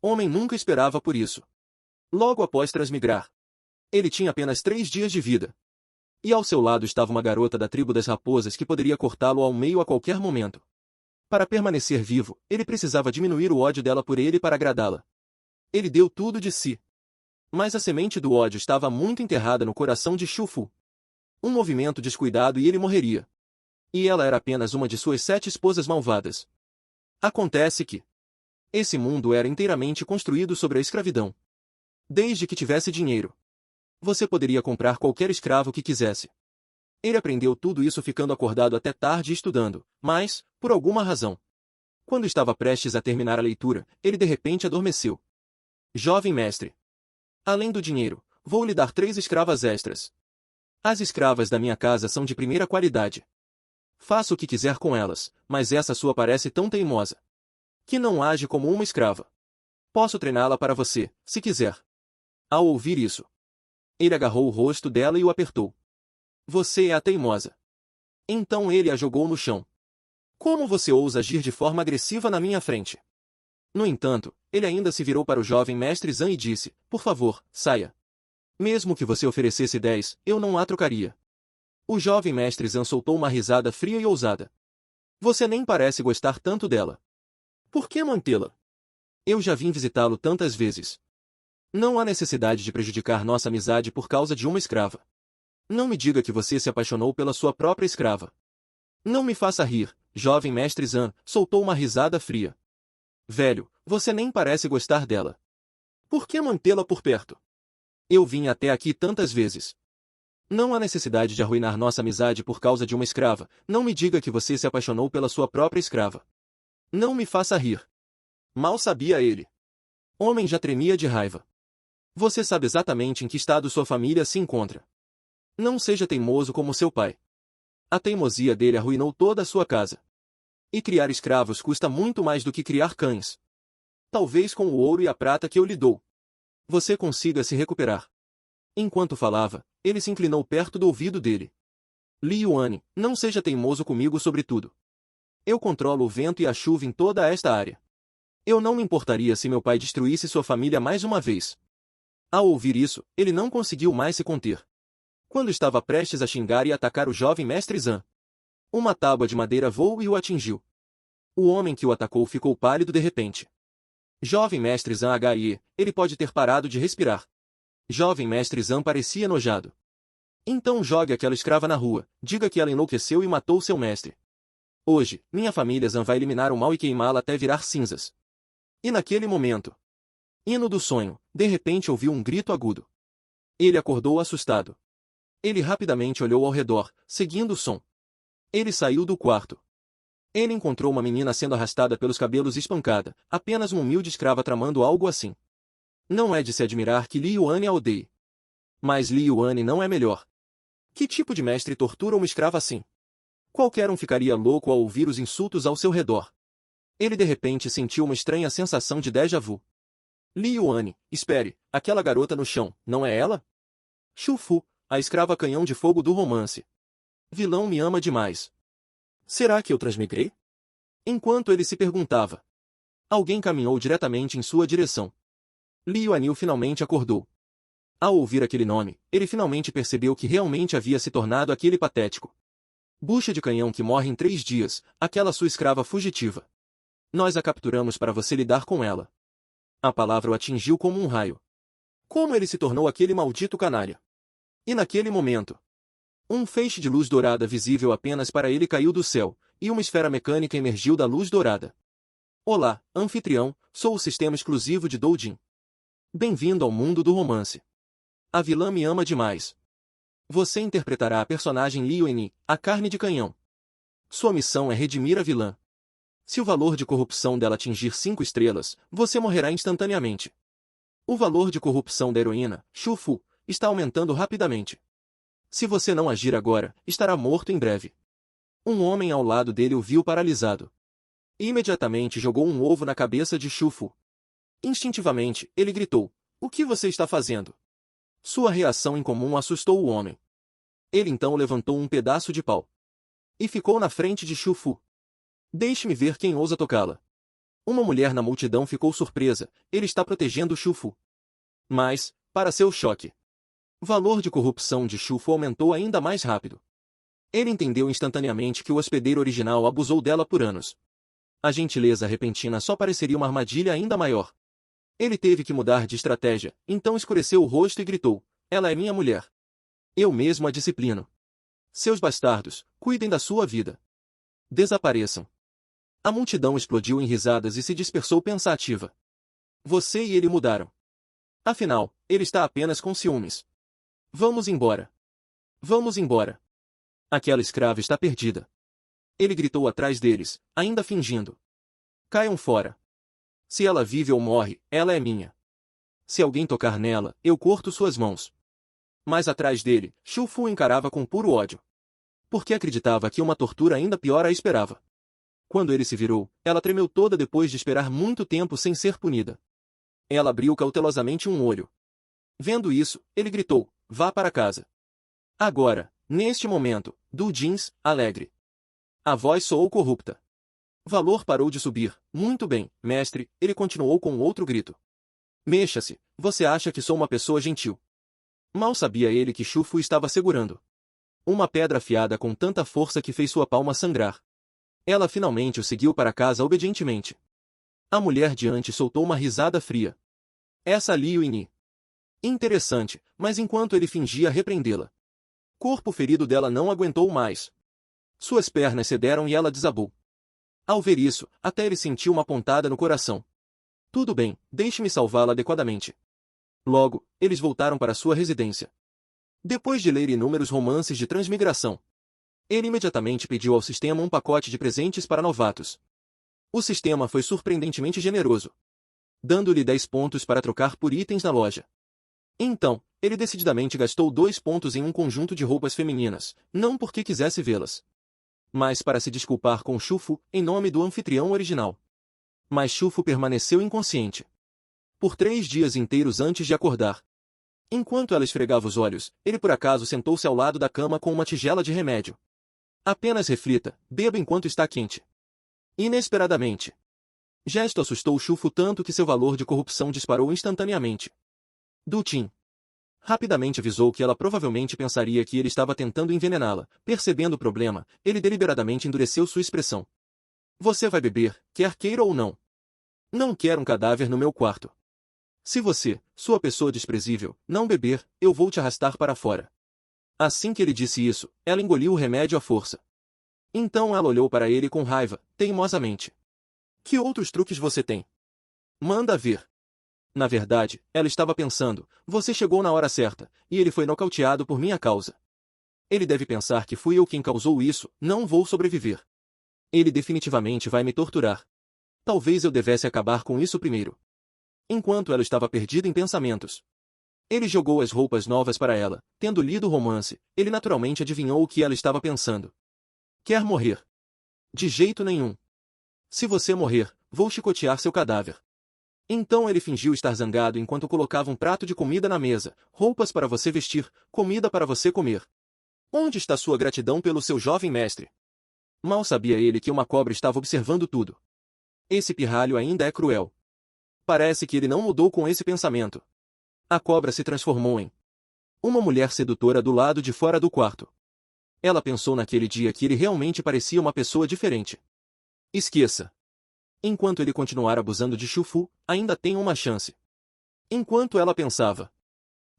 Homem nunca esperava por isso. Logo após transmigrar, ele tinha apenas 3 dias de vida. E ao seu lado estava uma garota da tribo das raposas que poderia cortá-lo ao meio a qualquer momento. Para permanecer vivo, ele precisava diminuir o ódio dela por ele para agradá-la. Ele deu tudo de si. Mas a semente do ódio estava muito enterrada no coração de Shu-fu. Um movimento descuidado e ele morreria. E ela era apenas uma de suas 7 esposas malvadas. Acontece que esse mundo era inteiramente construído sobre a escravidão. Desde que tivesse dinheiro, você poderia comprar qualquer escravo que quisesse. Ele aprendeu tudo isso ficando acordado até tarde estudando, mas, por alguma razão, quando estava prestes a terminar a leitura, ele de repente adormeceu. Jovem mestre, além do dinheiro, vou lhe dar 3 escravas extras. As escravas da minha casa são de primeira qualidade. Faça o que quiser com elas, mas essa sua parece tão teimosa que não age como uma escrava. Posso treiná-la para você, se quiser. Ao ouvir isso, ele agarrou o rosto dela e o apertou. Você é a teimosa. Então ele a jogou no chão. Como você ousa agir de forma agressiva na minha frente? No entanto, ele ainda se virou para o jovem mestre Zan e disse, por favor, saia. Mesmo que você oferecesse 10, eu não a trocaria. O jovem mestre Zan soltou uma risada fria e ousada. Você nem parece gostar tanto dela. Por que mantê-la? Eu já vim visitá-lo tantas vezes. Não há necessidade de prejudicar nossa amizade por causa de uma escrava. Não me diga que você se apaixonou pela sua própria escrava. Não me faça rir, jovem mestre Zan, soltou uma risada fria. Velho, você nem parece gostar dela. Por que mantê-la por perto? Eu vim até aqui tantas vezes. Não há necessidade de arruinar nossa amizade por causa de uma escrava. Não me diga que você se apaixonou pela sua própria escrava. Não me faça rir. Mal sabia ele. Homem já tremia de raiva. Você sabe exatamente em que estado sua família se encontra. Não seja teimoso como seu pai. A teimosia dele arruinou toda a sua casa. E criar escravos custa muito mais do que criar cães. Talvez com o ouro e a prata que eu lhe dou, você consiga se recuperar. Enquanto falava, ele se inclinou perto do ouvido dele. Li Yuan, não seja teimoso comigo sobre tudo. Eu controlo o vento e a chuva em toda esta área. Eu não me importaria se meu pai destruísse sua família mais uma vez. Ao ouvir isso, ele não conseguiu mais se conter. Quando estava prestes a xingar e atacar o jovem mestre Zan, uma tábua de madeira voou e o atingiu. O homem que o atacou ficou pálido de repente. Jovem mestre Zan H.I.E., ele pode ter parado de respirar. Jovem mestre Zan parecia enojado. Então jogue aquela escrava na rua, diga que ela enlouqueceu e matou seu mestre. Hoje, minha família Zan vai eliminar o mal e queimá-la até virar cinzas. E naquele momento, hino do sonho, de repente ouviu um grito agudo. Ele acordou assustado. Ele rapidamente olhou ao redor, seguindo o som. Ele saiu do quarto. Ele encontrou uma menina sendo arrastada pelos cabelos e espancada, apenas uma humilde escrava tramando algo assim. Não é de se admirar que Li Yuan a odeie. Mas Li Yuan não é melhor. Que tipo de mestre tortura uma escrava assim? Qualquer um ficaria louco ao ouvir os insultos ao seu redor. Ele de repente sentiu uma estranha sensação de déjà vu. Li Yuan, espere, aquela garota no chão, não é ela? Shu-fu, a escrava canhão de fogo do romance. Vilão me ama demais. Será que eu transmigrei? Enquanto ele se perguntava, alguém caminhou diretamente em sua direção. Li Yuanil finalmente acordou. Ao ouvir aquele nome, ele finalmente percebeu que realmente havia se tornado aquele patético bucha de canhão que morre em 3 dias, aquela sua escrava fugitiva. Nós a capturamos para você lidar com ela. A palavra o atingiu como um raio. Como ele se tornou aquele maldito canalha? E naquele momento, um feixe de luz dourada visível apenas para ele caiu do céu, e uma esfera mecânica emergiu da luz dourada. Olá, anfitrião, sou o sistema exclusivo de Doujin. Bem-vindo ao mundo do romance. A vilã me ama demais. Você interpretará a personagem Li Yuanyi, a carne de canhão. Sua missão é redimir a vilã. Se o valor de corrupção dela atingir 5 estrelas, você morrerá instantaneamente. O valor de corrupção da heroína, Shu-fu, está aumentando rapidamente. Se você não agir agora, estará morto em breve. Um homem ao lado dele o viu paralisado. Imediatamente jogou um ovo na cabeça de Shu-fu. Instintivamente, ele gritou, "O que você está fazendo?" Sua reação incomum assustou o homem. Ele então levantou um pedaço de pau e ficou na frente de Shu-fu. Deixe-me ver quem ousa tocá-la. Uma mulher na multidão ficou surpresa, ele está protegendo Shu-Fu. Mas, para seu choque, o valor de corrupção de Shu-Fu aumentou ainda mais rápido. Ele entendeu instantaneamente que o hospedeiro original abusou dela por anos. A gentileza repentina só pareceria uma armadilha ainda maior. Ele teve que mudar de estratégia, então escureceu o rosto e gritou: "Ela é minha mulher. Eu mesmo a disciplino. Seus bastardos, cuidem da sua vida. Desapareçam." A multidão explodiu em risadas e se dispersou pensativa. Você e ele mudaram. Afinal, ele está apenas com ciúmes. Vamos embora. Vamos embora. Aquela escrava está perdida. Ele gritou atrás deles, ainda fingindo. Caiam fora. Se ela vive ou morre, ela é minha. Se alguém tocar nela, eu corto suas mãos. Mas atrás dele, Shu-Fu encarava com puro ódio. Porque acreditava que uma tortura ainda pior a esperava. Quando ele se virou, ela tremeu toda depois de esperar muito tempo sem ser punida. Ela abriu cautelosamente um olho. Vendo isso, ele gritou: "Vá para casa." Agora, neste momento, Du Jins, alegre. A voz soou corrupta. O valor parou de subir. "Muito bem, mestre", ele continuou com outro grito. "Mexa-se, você acha que sou uma pessoa gentil." Mal sabia ele que Shu-Fu estava segurando uma pedra afiada com tanta força que fez sua palma sangrar. Ela finalmente o seguiu para casa obedientemente. A mulher diante soltou uma risada fria. Essa Liu Yinyi. Interessante, mas enquanto ele fingia repreendê-la, o corpo ferido dela não aguentou mais. Suas pernas cederam e ela desabou. Ao ver isso, até ele sentiu uma pontada no coração. "Tudo bem, deixe-me salvá-la adequadamente." Logo, eles voltaram para sua residência. Depois de ler inúmeros romances de transmigração, ele imediatamente pediu ao sistema um pacote de presentes para novatos. O sistema foi surpreendentemente generoso, dando-lhe 10 pontos para trocar por itens na loja. Então, ele decididamente gastou 2 pontos em um conjunto de roupas femininas, não porque quisesse vê-las, mas para se desculpar com Shu-Fu em nome do anfitrião original. Mas Shu-Fu permaneceu inconsciente por 3 dias inteiros antes de acordar. Enquanto ela esfregava os olhos, ele por acaso sentou-se ao lado da cama com uma tigela de remédio. Apenas reflita, beba enquanto está quente. Inesperadamente, gesto assustou Shu-Fu tanto que seu valor de corrupção disparou instantaneamente. Du Tin rapidamente avisou que ela provavelmente pensaria que ele estava tentando envenená-la. Percebendo o problema, ele deliberadamente endureceu sua expressão. "Você vai beber, quer queira ou não. Não quero um cadáver no meu quarto. Se você, sua pessoa desprezível, não beber, eu vou te arrastar para fora." Assim que ele disse isso, ela engoliu o remédio à força. Então ela olhou para ele com raiva, teimosamente. "Que outros truques você tem? Manda ver." Na verdade, ela estava pensando: "Você chegou na hora certa, e ele foi nocauteado por minha causa. Ele deve pensar que fui eu quem causou isso, não vou sobreviver. Ele definitivamente vai me torturar. Talvez eu devesse acabar com isso primeiro." Enquanto ela estava perdida em pensamentos, ele jogou as roupas novas para ela. Tendo lido o romance, ele naturalmente adivinhou o que ela estava pensando. "Quer morrer?" "De jeito nenhum. Se você morrer, vou chicotear seu cadáver." Então ele fingiu estar zangado enquanto colocava um prato de comida na mesa. "Roupas para você vestir, comida para você comer. Onde está sua gratidão pelo seu jovem mestre?" Mal sabia ele que uma cobra estava observando tudo. Esse pirralho ainda é cruel. Parece que ele não mudou com esse pensamento. A cobra se transformou em uma mulher sedutora do lado de fora do quarto. Ela pensou naquele dia que ele realmente parecia uma pessoa diferente. Esqueça. Enquanto ele continuar abusando de Shu-Fu, ainda tem uma chance. Enquanto ela pensava,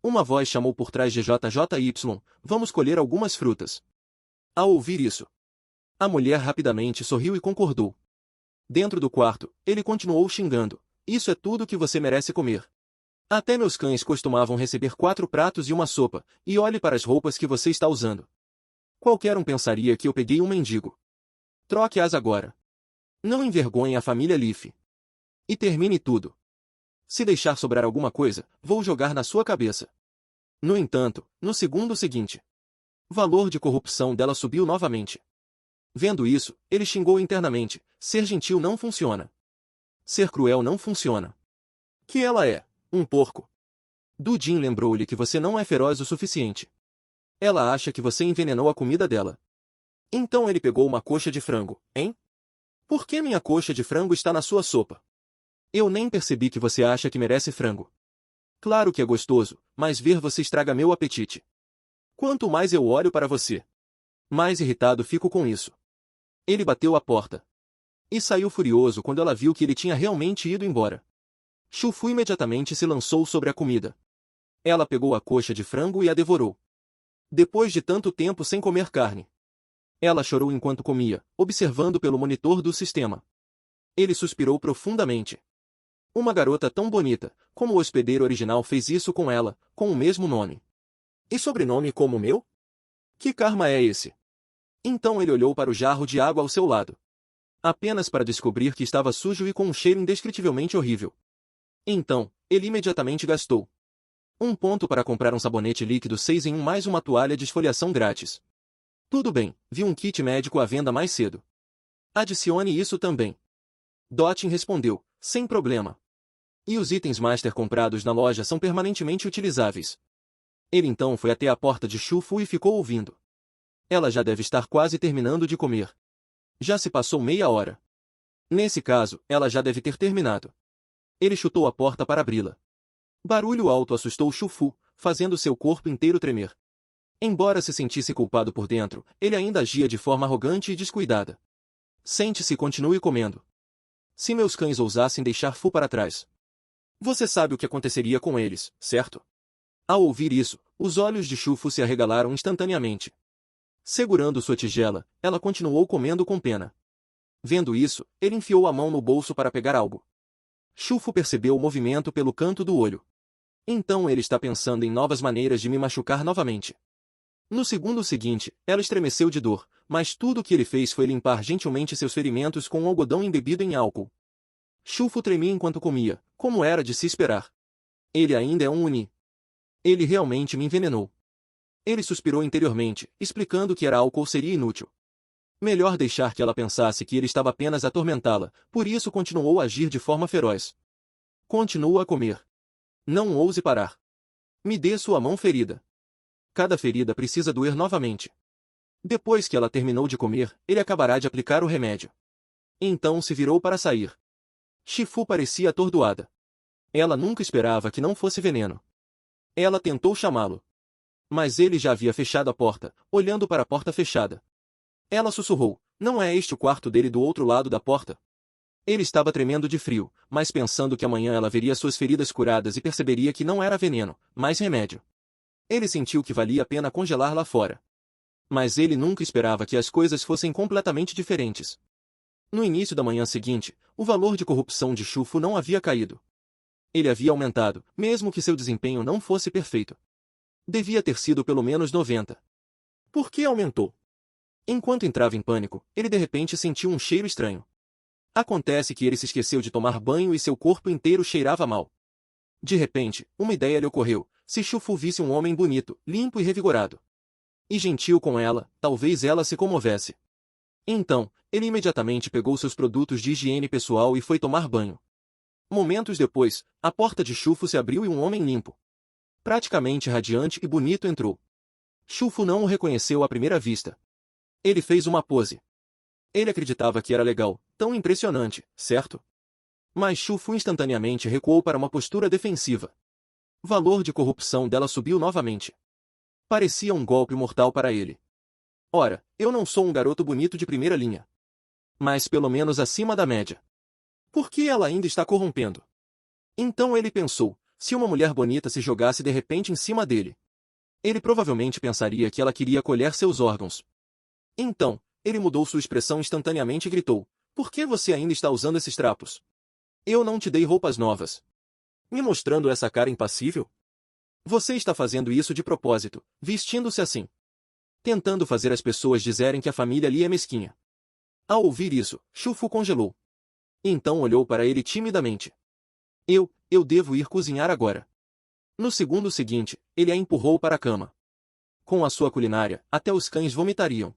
uma voz chamou por trás de JJY: "Vamos colher algumas frutas." Ao ouvir isso, a mulher rapidamente sorriu e concordou. Dentro do quarto, ele continuou xingando: "Isso é tudo que você merece comer. Até meus cães costumavam receber 4 pratos e uma sopa, e olhe para as roupas que você está usando. Qualquer um pensaria que eu peguei um mendigo. Troque-as agora. Não envergonhe a família Leaf. E termine tudo. Se deixar sobrar alguma coisa, vou jogar na sua cabeça." No entanto, no segundo seguinte, o valor de corrupção dela subiu novamente. Vendo isso, ele xingou internamente: "Ser gentil não funciona. Ser cruel não funciona. Que ela é um porco." Du Jin lembrou-lhe que você não é feroz o suficiente. Ela acha que você envenenou a comida dela. Então ele pegou uma coxa de frango, hein? Por que minha coxa de frango está na sua sopa? Eu nem percebi que você acha que merece frango. Claro que é gostoso, mas ver você estraga meu apetite. Quanto mais eu olho para você, mais irritado fico com isso. Ele bateu a porta. E saiu furioso quando ela viu que ele tinha realmente ido embora. Chufu imediatamente se lançou sobre a comida. Ela pegou a coxa de frango e a devorou. Depois de tanto tempo sem comer carne, ela chorou enquanto comia, observando pelo monitor do sistema. Ele suspirou profundamente. Uma garota tão bonita, como o hospedeiro original fez isso com ela, com o mesmo nome. E sobrenome como o meu? Que karma é esse? Então ele olhou para o jarro de água ao seu lado. Apenas para descobrir que estava sujo e com um cheiro indescritivelmente horrível. Então, ele imediatamente gastou 1 ponto para comprar um sabonete líquido 6 em 1 mais uma toalha de esfoliação grátis. Tudo bem, vi um kit médico à venda mais cedo. Adicione isso também. Dotin respondeu, sem problema. E os itens Master comprados na loja são permanentemente utilizáveis. Ele então foi até a porta de Chufu e ficou ouvindo. Ela já deve estar quase terminando de comer. Já se passou meia hora. Nesse caso, ela já deve ter terminado. Ele chutou a porta para abri-la. Barulho alto assustou Chufu, fazendo seu corpo inteiro tremer. Embora se sentisse culpado por dentro, ele ainda agia de forma arrogante e descuidada. Sente-se e continue comendo. Se meus cães ousassem deixar Fu para trás, você sabe o que aconteceria com eles, certo? Ao ouvir isso, os olhos de Chufu se arregalaram instantaneamente. Segurando sua tigela, ela continuou comendo com pena. Vendo isso, ele enfiou a mão no bolso para pegar algo. Chufu percebeu o movimento pelo canto do olho. Então ele está pensando em novas maneiras de me machucar novamente. No segundo seguinte, ela estremeceu de dor, mas tudo o que ele fez foi limpar gentilmente seus ferimentos com um algodão embebido em álcool. Chufu tremia enquanto comia, como era de se esperar. Ele ainda é um Uni. Ele realmente me envenenou. Ele suspirou interiormente, explicando que era álcool seria inútil. Melhor deixar que ela pensasse que ele estava apenas a atormentá-la, por isso continuou a agir de forma feroz. Continua a comer. Não ouse parar. Me dê sua mão ferida. Cada ferida precisa doer novamente. Depois que ela terminou de comer, ele acabará de aplicar o remédio. Então se virou para sair. Shifu parecia atordoada. Ela nunca esperava que não fosse veneno. Ela tentou chamá-lo. Mas ele já havia fechado a porta, olhando para a porta fechada. Ela sussurrou, não é este o quarto dele do outro lado da porta? Ele estava tremendo de frio, mas pensando que amanhã ela veria suas feridas curadas e perceberia que não era veneno, mas remédio. Ele sentiu que valia a pena congelar lá fora. Mas ele nunca esperava que as coisas fossem completamente diferentes. No início da manhã seguinte, o valor de corrupção de Chufu não havia caído. Ele havia aumentado, mesmo que seu desempenho não fosse perfeito. Devia ter sido pelo menos 90. Por que aumentou? Enquanto entrava em pânico, ele de repente sentiu um cheiro estranho. Acontece que ele se esqueceu de tomar banho e seu corpo inteiro cheirava mal. De repente, uma ideia lhe ocorreu. Se Chufu visse um homem bonito, limpo e revigorado, e gentil com ela, talvez ela se comovesse. Então, ele imediatamente pegou seus produtos de higiene pessoal e foi tomar banho. Momentos depois, a porta de Chufu se abriu e um homem limpo, praticamente radiante e bonito entrou. Chufu não o reconheceu à primeira vista. Ele fez uma pose. Ele acreditava que era legal, tão impressionante, certo? Mas Chufu instantaneamente recuou para uma postura defensiva. O valor de corrupção dela subiu novamente. Parecia um golpe mortal para ele. Ora, eu não sou um garoto bonito de primeira linha. Mas pelo menos acima da média. Por que ela ainda está corrompendo? Então ele pensou, se uma mulher bonita se jogasse de repente em cima dele, ele provavelmente pensaria que ela queria colher seus órgãos. Então, ele mudou sua expressão instantaneamente e gritou, por que você ainda está usando esses trapos? Eu não te dei roupas novas. Me mostrando essa cara impassível? Você está fazendo isso de propósito, vestindo-se assim. Tentando fazer as pessoas dizerem que a família ali é mesquinha. Ao ouvir isso, Chufu congelou. Então olhou para ele timidamente. Eu devo ir cozinhar agora. No segundo seguinte, ele a empurrou para a cama. Com a sua culinária, até os cães vomitariam.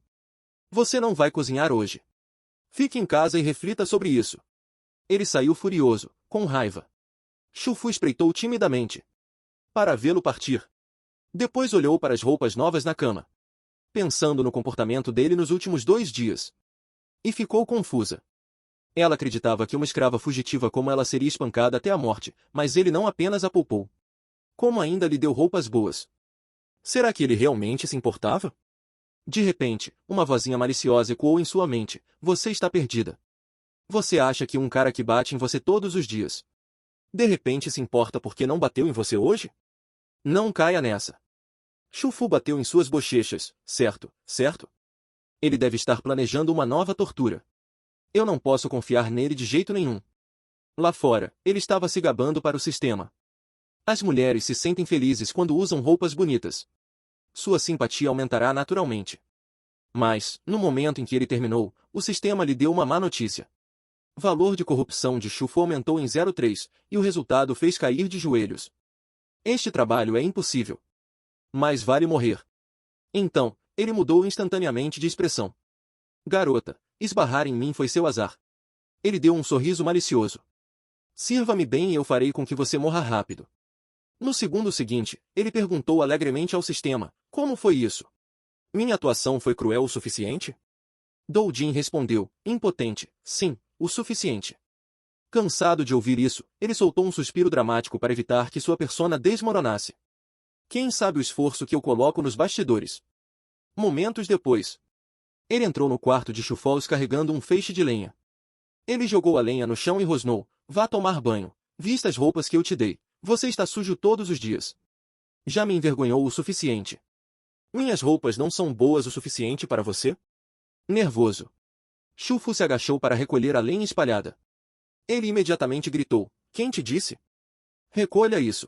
Você não vai cozinhar hoje. Fique em casa e reflita sobre isso. Ele saiu furioso, com raiva. Chufu espreitou timidamente, para vê-lo partir. Depois olhou para as roupas novas na cama, pensando no comportamento dele nos últimos 2 dias. E ficou confusa. Ela acreditava que uma escrava fugitiva como ela seria espancada até a morte, mas ele não apenas a poupou, como ainda lhe deu roupas boas. Será que ele realmente se importava? De repente, uma vozinha maliciosa ecoou em sua mente: você está perdida. Você acha que um cara que bate em você todos os dias, de repente se importa porque não bateu em você hoje? Não caia nessa. Chufu bateu em suas bochechas, certo, certo? Ele deve estar planejando uma nova tortura. Eu não posso confiar nele de jeito nenhum. Lá fora, ele estava se gabando para o sistema. As mulheres se sentem felizes quando usam roupas bonitas. Sua simpatia aumentará naturalmente. Mas, no momento em que ele terminou, o sistema lhe deu uma má notícia. Valor de corrupção de Chufu aumentou em 0,3, e o resultado fez cair de joelhos. Este trabalho é impossível. Mais vale morrer. Então, ele mudou instantaneamente de expressão. Garota, esbarrar em mim foi seu azar. Ele deu um sorriso malicioso. Sirva-me bem e eu farei com que você morra rápido. No segundo seguinte, ele perguntou alegremente ao sistema: como foi isso? Minha atuação foi cruel o suficiente? Doujin respondeu, impotente: sim, o suficiente. Cansado de ouvir isso, ele soltou um suspiro dramático para evitar que sua persona desmoronasse. Quem sabe o esforço que eu coloco nos bastidores? Momentos depois, ele entrou no quarto de Chufols carregando um feixe de lenha. Ele jogou a lenha no chão e rosnou: vá tomar banho. Vista as roupas que eu te dei. Você está sujo todos os dias. Já me envergonhou o suficiente. Minhas roupas não são boas o suficiente para você? Nervoso, Chufu se agachou para recolher a lenha espalhada. Ele imediatamente gritou: quem te disse? Recolha isso.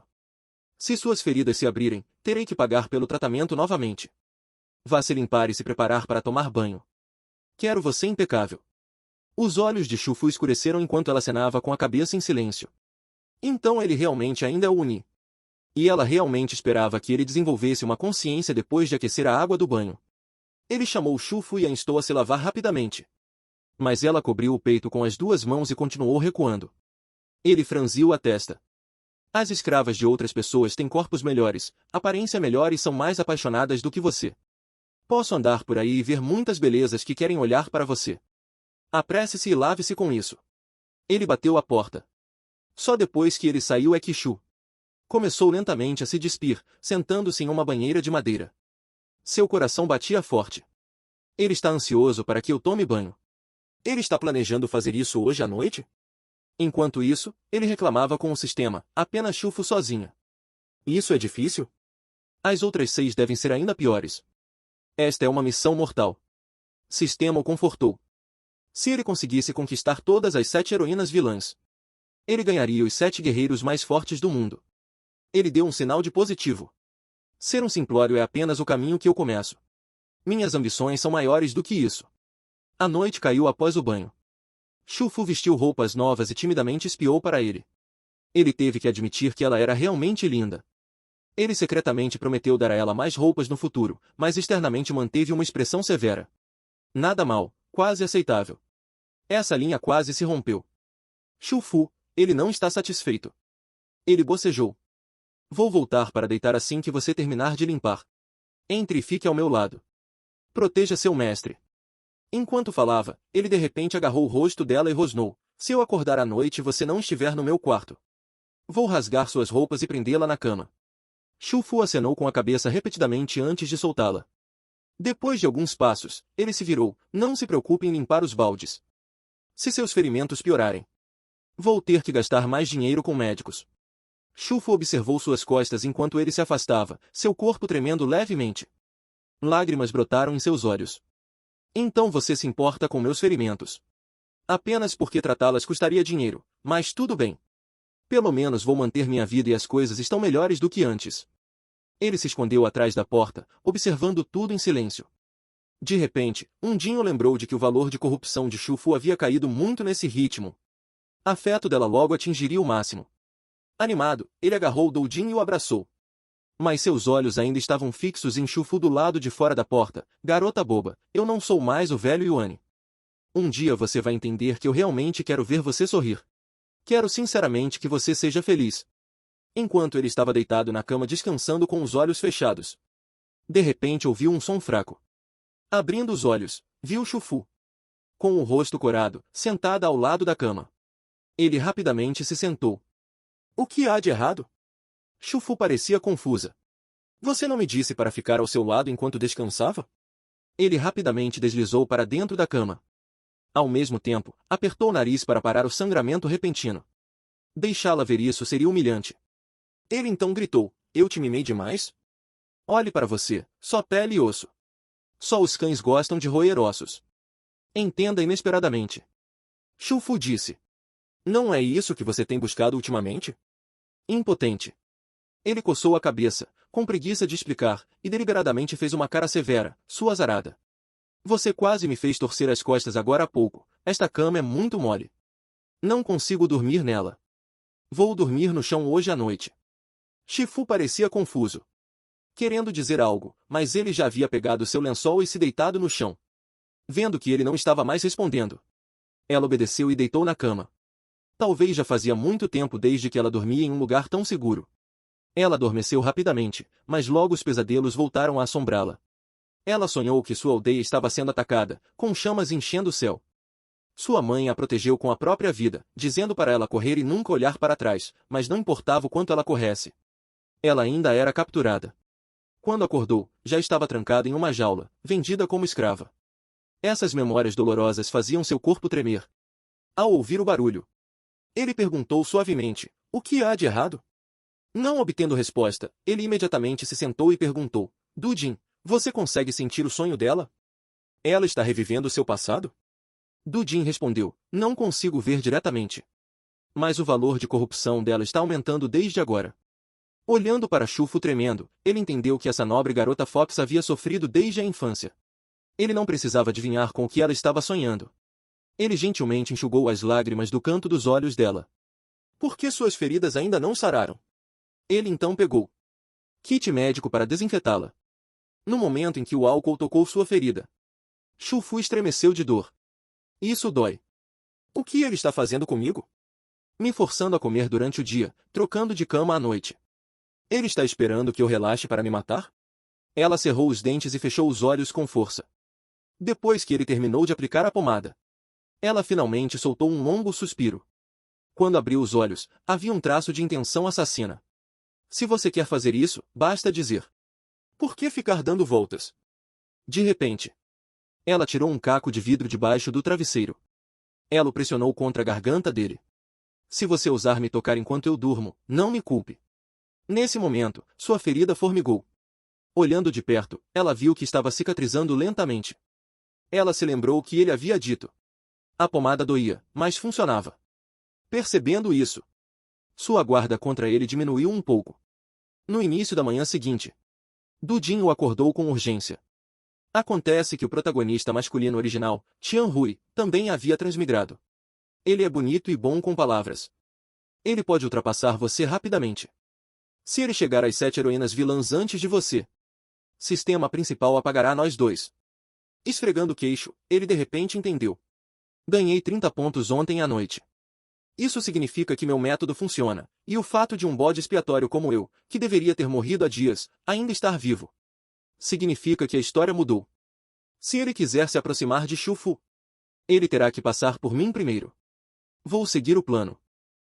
Se suas feridas se abrirem, terei que pagar pelo tratamento novamente. Vá se limpar e se preparar para tomar banho. Quero você impecável. Os olhos de Chufu escureceram enquanto ela acenava com a cabeça em silêncio. Então ele realmente ainda o uni. E ela realmente esperava que ele desenvolvesse uma consciência depois de aquecer a água do banho. Ele chamou Chufu e a instou a se lavar rapidamente. Mas ela cobriu o peito com as duas mãos e continuou recuando. Ele franziu a testa. As escravas de outras pessoas têm corpos melhores, aparência melhor e são mais apaixonadas do que você. Posso andar por aí e ver muitas belezas que querem olhar para você. Apresse-se e lave-se com isso. Ele bateu a porta. Só depois que ele saiu é que Chu começou lentamente a se despir, sentando-se em uma banheira de madeira. Seu coração batia forte. Ele está ansioso para que eu tome banho. Ele está planejando fazer isso hoje à noite? Enquanto isso, ele reclamava com o sistema: apenas Chufu sozinha. Isso é difícil? As outras 6 devem ser ainda piores. Esta é uma missão mortal. Sistema o confortou. Se ele conseguisse conquistar todas as 7 heroínas vilãs, ele ganharia os 7 guerreiros mais fortes do mundo. Ele deu um sinal de positivo. Ser um simplório é apenas o caminho que eu começo. Minhas ambições são maiores do que isso. A noite caiu após o banho. Chufu vestiu roupas novas e timidamente espiou para ele. Ele teve que admitir que ela era realmente linda. Ele secretamente prometeu dar a ela mais roupas no futuro, mas externamente manteve uma expressão severa. Nada mal, quase aceitável. Essa linha quase se rompeu. Chufu, ele não está satisfeito. Ele bocejou. Vou voltar para deitar assim que você terminar de limpar. Entre e fique ao meu lado. Proteja seu mestre. Enquanto falava, ele de repente agarrou o rosto dela e rosnou: se eu acordar à noite e você não estiver no meu quarto, vou rasgar suas roupas e prendê-la na cama. Chufu acenou com a cabeça repetidamente antes de soltá-la. Depois de alguns passos, ele se virou: não se preocupe em limpar os baldes. Se seus ferimentos piorarem, vou ter que gastar mais dinheiro com médicos. Chufu observou suas costas enquanto ele se afastava, seu corpo tremendo levemente. Lágrimas brotaram em seus olhos. Então você se importa com meus ferimentos. Apenas porque tratá-las custaria dinheiro, mas tudo bem. Pelo menos vou manter minha vida e as coisas estão melhores do que antes. Ele se escondeu atrás da porta, observando tudo em silêncio. De repente, Dinho lembrou de que o valor de corrupção de Chufu havia caído muito nesse ritmo. O afeto dela logo atingiria o máximo. Animado, ele agarrou Doujin e o abraçou. Mas seus olhos ainda estavam fixos em Chufu do lado de fora da porta. Garota boba, eu não sou mais o velho Yuan. Um dia você vai entender que eu realmente quero ver você sorrir. Quero sinceramente que você seja feliz. Enquanto ele estava deitado na cama descansando com os olhos fechados, de repente ouviu um som fraco. Abrindo os olhos, viu Chufu. com o rosto corado, sentada ao lado da cama. Ele rapidamente se sentou. O que há de errado? Shu-fu parecia confusa. Você não me disse para ficar ao seu lado enquanto descansava? Ele rapidamente deslizou para dentro da cama. Ao mesmo tempo, apertou o nariz para parar o sangramento repentino. Deixá-la ver isso seria humilhante. Ele então gritou, eu te mimei demais? Olhe para você, só pele e osso. Só os cães gostam de roer ossos. Entenda inesperadamente. Shu-fu disse. Não é isso que você tem buscado ultimamente? Impotente. Ele coçou a cabeça, com preguiça de explicar, e deliberadamente fez uma cara severa, sua azarada. Você quase me fez torcer as costas agora há pouco, esta cama é muito mole. Não consigo dormir nela. Vou dormir no chão hoje à noite. Shifu parecia confuso. Querendo dizer algo, mas ele já havia pegado seu lençol e se deitado no chão. Vendo que ele não estava mais respondendo, ela obedeceu e deitou na cama. Talvez já fazia muito tempo desde que ela dormia em um lugar tão seguro. Ela adormeceu rapidamente, mas logo os pesadelos voltaram a assombrá-la. Ela sonhou que sua aldeia estava sendo atacada, com chamas enchendo o céu. Sua mãe a protegeu com a própria vida, dizendo para ela correr e nunca olhar para trás, mas não importava o quanto ela corresse. Ela ainda era capturada. Quando acordou, já estava trancada em uma jaula, vendida como escrava. Essas memórias dolorosas faziam seu corpo tremer. Ao ouvir o barulho, ele perguntou suavemente, o que há de errado? Não obtendo resposta, ele imediatamente se sentou e perguntou, Dujin, você consegue sentir o sonho dela? Ela está revivendo seu passado? Dujin respondeu, não consigo ver diretamente. Mas o valor de corrupção dela está aumentando desde agora. Olhando para Shu-fu tremendo, ele entendeu que essa nobre garota Fox havia sofrido desde a infância. Ele não precisava adivinhar com o que ela estava sonhando. Ele gentilmente enxugou as lágrimas do canto dos olhos dela. Por que suas feridas ainda não sararam? Ele então pegou kit médico para desinfetá-la. No momento em que o álcool tocou sua ferida, Shu-fu estremeceu de dor. Isso dói. O que ele está fazendo comigo? Me forçando a comer durante o dia, trocando de cama à noite. Ele está esperando que eu relaxe para me matar? Ela cerrou os dentes e fechou os olhos com força. Depois que ele terminou de aplicar a pomada, ela finalmente soltou um longo suspiro. Quando abriu os olhos, havia um traço de intenção assassina. Se você quer fazer isso, basta dizer. Por que ficar dando voltas? De repente, ela tirou um caco de vidro debaixo do travesseiro. Ela o pressionou contra a garganta dele. Se você ousar me tocar enquanto eu durmo, não me culpe. Nesse momento, sua ferida formigou. Olhando de perto, ela viu que estava cicatrizando lentamente. Ela se lembrou o que ele havia dito. A pomada doía, mas funcionava. Percebendo isso, sua guarda contra ele diminuiu um pouco. No início da manhã seguinte, Dujin o acordou com urgência. Acontece que o protagonista masculino original, Tian Rui, também havia transmigrado. Ele é bonito e bom com palavras. Ele pode ultrapassar você rapidamente. Se ele chegar às 7 heroínas vilãs antes de você, sistema principal apagará nós dois. Esfregando o queixo, ele de repente entendeu. Ganhei 30 pontos ontem à noite. Isso significa que meu método funciona, e o fato de um bode expiatório como eu, que deveria ter morrido há dias, ainda estar vivo, significa que a história mudou. Se ele quiser se aproximar de Shu-fu, ele terá que passar por mim primeiro. Vou seguir o plano.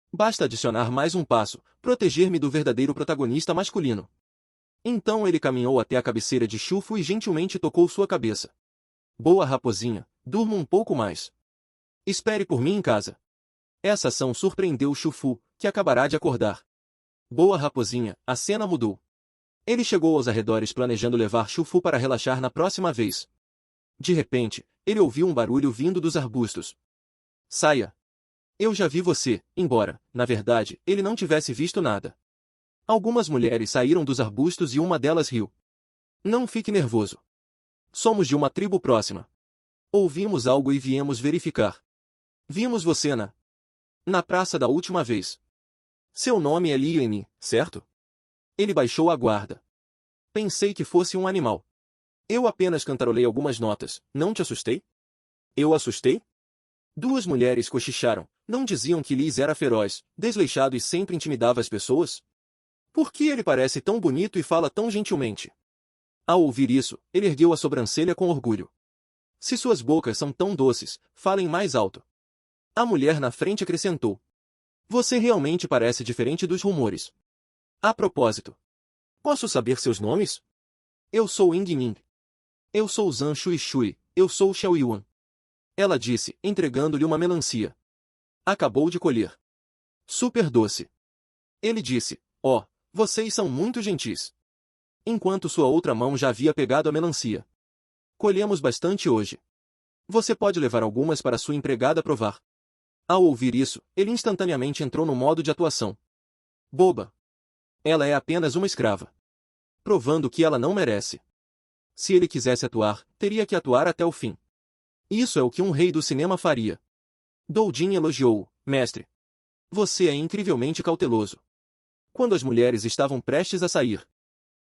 Basta adicionar mais um passo, proteger-me do verdadeiro protagonista masculino. Então ele caminhou até a cabeceira de Shu-fu e gentilmente tocou sua cabeça. Boa raposinha, durma um pouco mais. Espere por mim em casa. Essa ação surpreendeu Shu-fu, que acabará de acordar. Boa raposinha, a cena mudou. Ele chegou aos arredores planejando levar Shu-fu para relaxar na próxima vez. De repente, ele ouviu um barulho vindo dos arbustos. Saia! Eu já vi você, embora, na verdade, ele não tivesse visto nada. Algumas mulheres saíram dos arbustos e uma delas riu. Não fique nervoso. Somos de uma tribo próxima. Ouvimos algo e viemos verificar. Vimos você na praça da última vez. Seu nome é Liane, certo? Ele baixou a guarda. Pensei que fosse um animal. Eu apenas cantarolei algumas notas, não te assustei? Eu assustei? Duas mulheres cochicharam, não diziam que Liz era feroz, desleixado e sempre intimidava as pessoas? Por que ele parece tão bonito e fala tão gentilmente? Ao ouvir isso, ele ergueu a sobrancelha com orgulho. Se suas bocas são tão doces, falem mais alto. A mulher na frente acrescentou. Você realmente parece diferente dos rumores. A propósito, posso saber seus nomes? Eu sou Ying Ning. Eu sou Zhang Shui. Eu sou Xiao Yuan. Ela disse, entregando-lhe uma melancia. Acabou de colher. Super doce. Ele disse, oh, vocês são muito gentis. Enquanto sua outra mão já havia pegado a melancia. Colhemos bastante hoje. Você pode levar algumas para sua empregada provar. Ao ouvir isso, ele instantaneamente entrou no modo de atuação. Boba. Ela é apenas uma escrava. Provando que ela não merece. Se ele quisesse atuar, teria que atuar até o fim. Isso é o que um rei do cinema faria. Doujin elogiou-o, mestre. Você é incrivelmente cauteloso. Quando as mulheres estavam prestes a sair,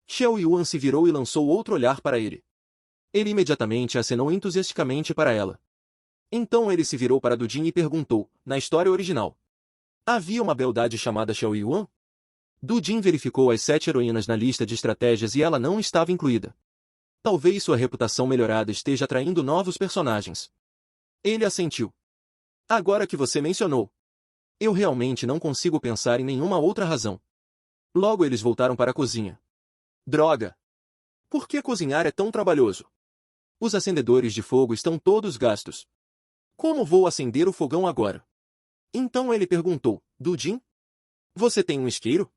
Xiao Yuan se virou e lançou outro olhar para ele. Ele imediatamente acenou entusiasticamente para ela. Então ele se virou para Doujin e perguntou, na história original. Havia uma beldade chamada Xiao Yuan? Doujin verificou as 7 heroínas na lista de estratégias e ela não estava incluída. Talvez sua reputação melhorada esteja atraindo novos personagens. Ele assentiu. Agora que você mencionou. Eu realmente não consigo pensar em nenhuma outra razão. Logo eles voltaram para a cozinha. Droga! Por que cozinhar é tão trabalhoso? Os acendedores de fogo estão todos gastos. Como vou acender o fogão agora? Então ele perguntou, Doujin? Você tem um isqueiro?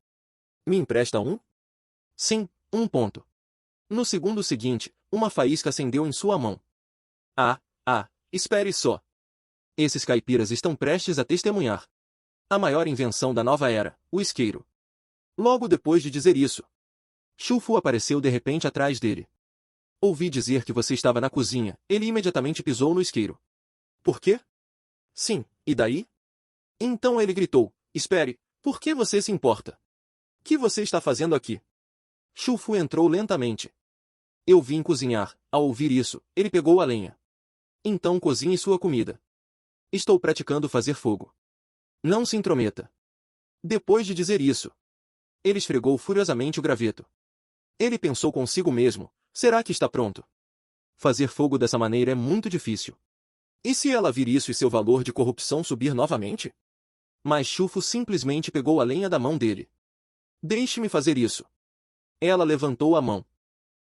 Me empresta um? Sim, um ponto. No segundo seguinte, uma faísca acendeu em sua mão. Espere só. Esses caipiras estão prestes a testemunhar. A maior invenção da nova era, o isqueiro. Logo depois de dizer isso, Shu Fu apareceu de repente atrás dele. Ouvi dizer que você estava na cozinha, ele imediatamente pisou no isqueiro. Por quê? Sim, e daí? Então ele gritou, espere, por que você se importa? Que você está fazendo aqui? Shu Fu entrou lentamente. Eu vim cozinhar. Ao ouvir isso, ele pegou a lenha. Então cozinhe sua comida. Estou praticando fazer fogo. Não se intrometa. Depois de dizer isso, ele esfregou furiosamente o graveto. Ele pensou consigo mesmo, será que está pronto? Fazer fogo dessa maneira é muito difícil. E se ela vir isso e seu valor de corrupção subir novamente? Mas Shu Fu simplesmente pegou a lenha da mão dele. Deixe-me fazer isso. Ela levantou a mão.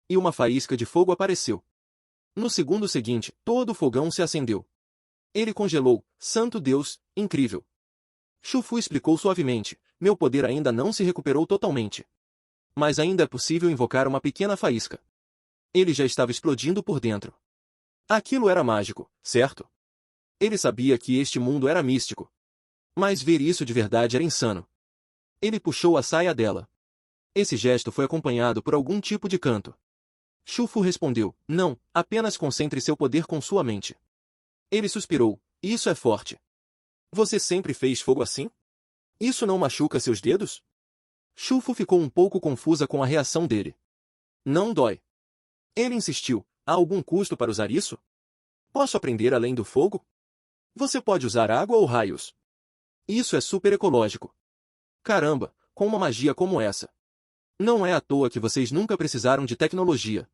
E uma faísca de fogo apareceu. No segundo seguinte, todo o fogão se acendeu. Ele congelou, santo Deus, incrível. Shu Fu explicou suavemente, meu poder ainda não se recuperou totalmente. Mas ainda é possível invocar uma pequena faísca. Ele já estava explodindo por dentro. Aquilo era mágico, certo? Ele sabia que este mundo era místico. Mas ver isso de verdade era insano. Ele puxou a saia dela. Esse gesto foi acompanhado por algum tipo de canto. Shu Fu respondeu, não, apenas concentre seu poder com sua mente. Ele suspirou, isso é forte. Você sempre fez fogo assim? Isso não machuca seus dedos? Shu Fu ficou um pouco confusa com a reação dele. Não dói. Ele insistiu, há algum custo para usar isso? Posso aprender além do fogo? Você pode usar água ou raios. Isso é super ecológico. Caramba, com uma magia como essa. Não é à toa que vocês nunca precisaram de tecnologia.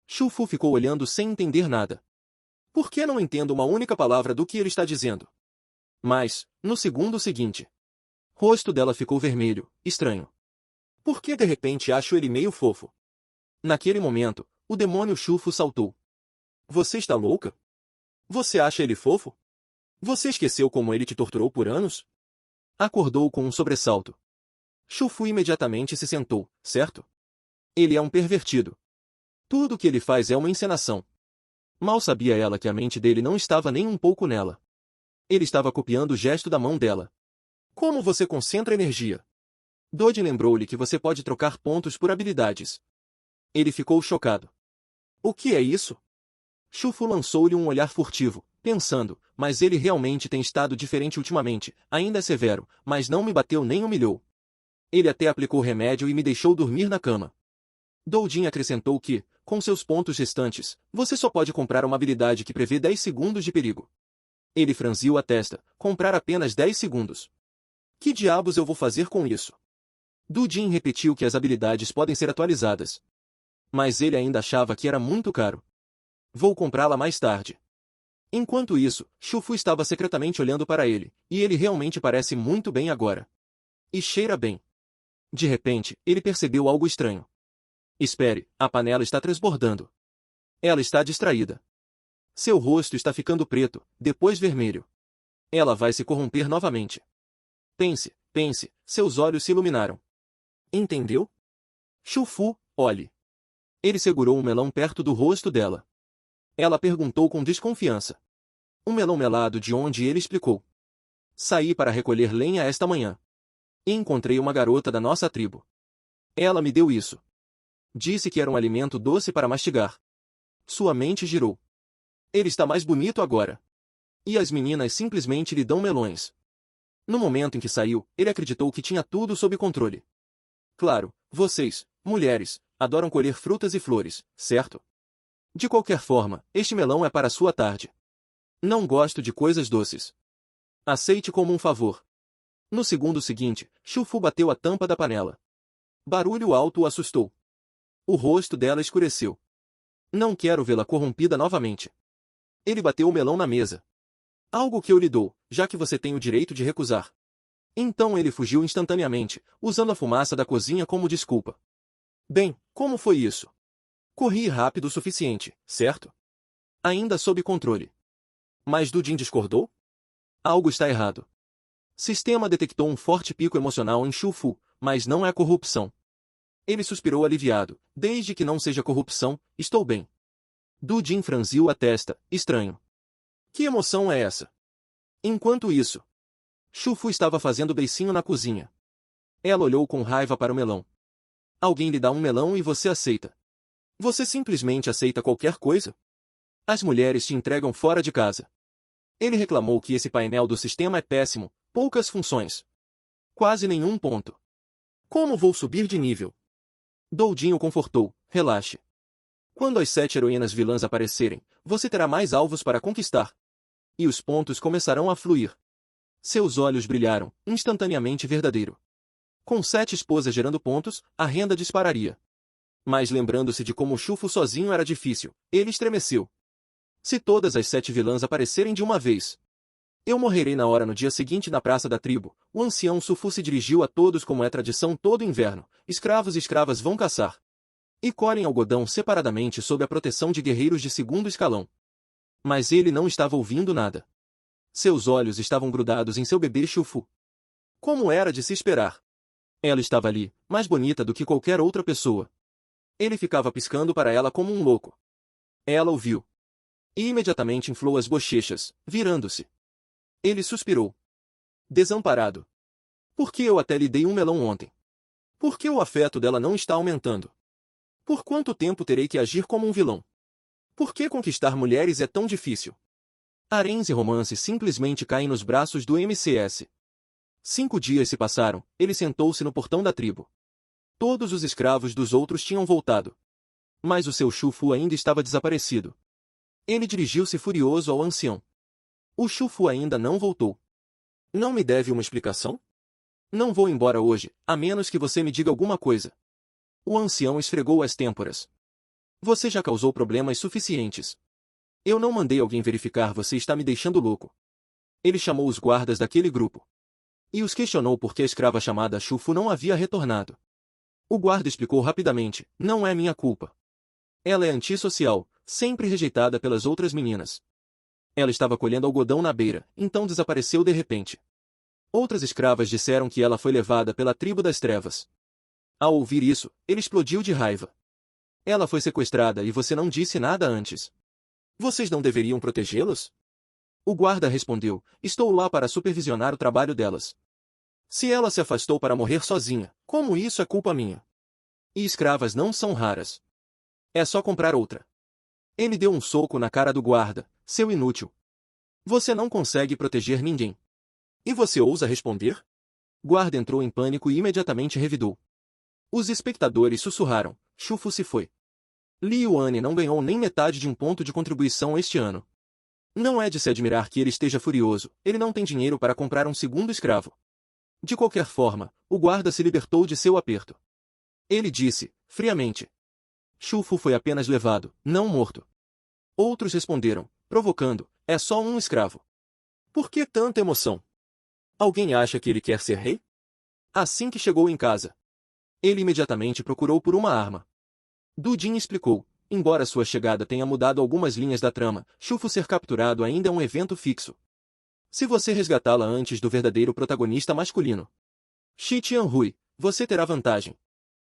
Shu Fu ficou olhando sem entender nada. Por que não entendo uma única palavra do que ele está dizendo? Mas, no segundo seguinte, rosto dela ficou vermelho, estranho. Por que de repente acho ele meio fofo? Naquele momento, o demônio Shu Fu saltou. Você está louca? Você acha ele fofo? Você esqueceu como ele te torturou por anos? Acordou com um sobressalto. Shu Fu imediatamente se sentou, certo? Ele é um pervertido. Tudo o que ele faz é uma encenação. Mal sabia ela que a mente dele não estava nem um pouco nela. Ele estava copiando o gesto da mão dela. Como você concentra energia? Dodin lembrou-lhe que você pode trocar pontos por habilidades. Ele ficou chocado. O que é isso? Shu Fu lançou-lhe um olhar furtivo, pensando, mas ele realmente tem estado diferente ultimamente, ainda é severo, mas não me bateu nem humilhou. Ele até aplicou remédio e me deixou dormir na cama. Doujin acrescentou que, com seus pontos restantes, você só pode comprar uma habilidade que prevê 10 segundos de perigo. Ele franziu a testa, comprar apenas 10 segundos. Que diabos eu vou fazer com isso? Doujin repetiu que as habilidades podem ser atualizadas. Mas ele ainda achava que era muito caro. Vou comprá-la mais tarde. Enquanto isso, Shufu estava secretamente olhando para ele, e ele realmente parece muito bem agora. E cheira bem. De repente, ele percebeu algo estranho. Espere, a panela está transbordando. Ela está distraída. Seu rosto está ficando preto, depois vermelho. Ela vai se corromper novamente. Pense, pense, seus olhos se iluminaram. Entendeu? Shufu, olhe. Ele segurou um melão perto do rosto dela. Ela perguntou com desconfiança. Um melão melado de onde ele explicou. Saí para recolher lenha esta manhã. E encontrei uma garota da nossa tribo. Ela me deu isso. Disse que era um alimento doce para mastigar. Sua mente girou. Ele está mais bonito agora. E as meninas simplesmente lhe dão melões. No momento em que saiu, ele acreditou que tinha tudo sob controle. Claro, vocês, mulheres, adoram colher frutas e flores, certo? De qualquer forma, este melão é para sua tarde. Não gosto de coisas doces. Aceite como um favor. No segundo seguinte, Shufu bateu a tampa da panela. Barulho alto o assustou. O rosto dela escureceu. Não quero vê-la corrompida novamente. Ele bateu o melão na mesa. Algo que eu lhe dou, já que você tem o direito de recusar. Então ele fugiu instantaneamente, usando a fumaça da cozinha como desculpa. Bem, como foi isso? Corri rápido o suficiente, certo? Ainda sob controle. Mas Dudin discordou? Algo está errado. Sistema detectou um forte pico emocional em Shufu, mas não é corrupção. Ele suspirou aliviado. Desde que não seja corrupção, estou bem. Dudin franziu a testa, estranho. Que emoção é essa? Enquanto isso, Shufu estava fazendo beicinho na cozinha. Ela olhou com raiva para o melão. Alguém lhe dá um melão e você aceita. Você simplesmente aceita qualquer coisa? As mulheres te entregam fora de casa. Ele reclamou que esse painel do sistema é péssimo, poucas funções. Quase nenhum ponto. Como vou subir de nível? Doudin o confortou, relaxe. Quando as 7 heroínas vilãs aparecerem, você terá mais alvos para conquistar. E os pontos começarão a fluir. Seus olhos brilharam, instantaneamente verdadeiro. Com 7 esposas gerando pontos, a renda dispararia. Mas lembrando-se de como o Shufu sozinho era difícil, ele estremeceu. Se todas as 7 vilãs aparecerem de uma vez, eu morrerei na hora. No dia seguinte na praça da tribo, o ancião Shufu se dirigiu a todos como é tradição todo inverno. Escravos e escravas vão caçar. E colhem algodão separadamente sob a proteção de guerreiros de segundo escalão. Mas ele não estava ouvindo nada. Seus olhos estavam grudados em seu bebê Shufu. Como era de se esperar. Ela estava ali, mais bonita do que qualquer outra pessoa. Ele ficava piscando para ela como um louco. Ela o viu. E imediatamente inflou as bochechas, virando-se. Ele suspirou. Desamparado. Por que eu até lhe dei um melão ontem? Por que o afeto dela não está aumentando? Por quanto tempo terei que agir como um vilão? Por que conquistar mulheres é tão difícil? Haréns e romances simplesmente caem nos braços do MCS. 5 dias se passaram, ele sentou-se no portão da tribo. Todos os escravos dos outros tinham voltado. Mas o seu Shufu ainda estava desaparecido. Ele dirigiu-se furioso ao ancião. O Shufu ainda não voltou. Não me deve uma explicação? Não vou embora hoje, a menos que você me diga alguma coisa. O ancião esfregou as têmporas. Você já causou problemas suficientes. Eu não mandei alguém verificar, você está me deixando louco. Ele chamou os guardas daquele grupo. E os questionou por que a escrava chamada Shufu não havia retornado. O guarda explicou rapidamente, não é minha culpa. Ela é antissocial, sempre rejeitada pelas outras meninas. Ela estava colhendo algodão na beira, então desapareceu de repente. Outras escravas disseram que ela foi levada pela tribo das trevas. Ao ouvir isso, ele explodiu de raiva. Ela foi sequestrada e você não disse nada antes. Vocês não deveriam protegê-las? O guarda respondeu, estou lá para supervisionar o trabalho delas. Se ela se afastou para morrer sozinha, como isso é culpa minha? E escravas não são raras. É só comprar outra. Ele deu um soco na cara do guarda, seu inútil. Você não consegue proteger ninguém. E você ousa responder? Guarda entrou em pânico e imediatamente revidou. Os espectadores sussurraram, Shufu se foi. Li Yuan não ganhou nem metade de um ponto de contribuição este ano. Não é de se admirar que ele esteja furioso, ele não tem dinheiro para comprar um segundo escravo. De qualquer forma, o guarda se libertou de seu aperto. Ele disse, friamente. Shufu foi apenas levado, não morto. Outros responderam, provocando, é só um escravo. Por que tanta emoção? Alguém acha que ele quer ser rei? Assim que chegou em casa, ele imediatamente procurou por uma arma. Dudin explicou, embora sua chegada tenha mudado algumas linhas da trama, Chufu ser capturado ainda é um evento fixo. Se você resgatá-la antes do verdadeiro protagonista masculino, Shi Tianhui, você terá vantagem.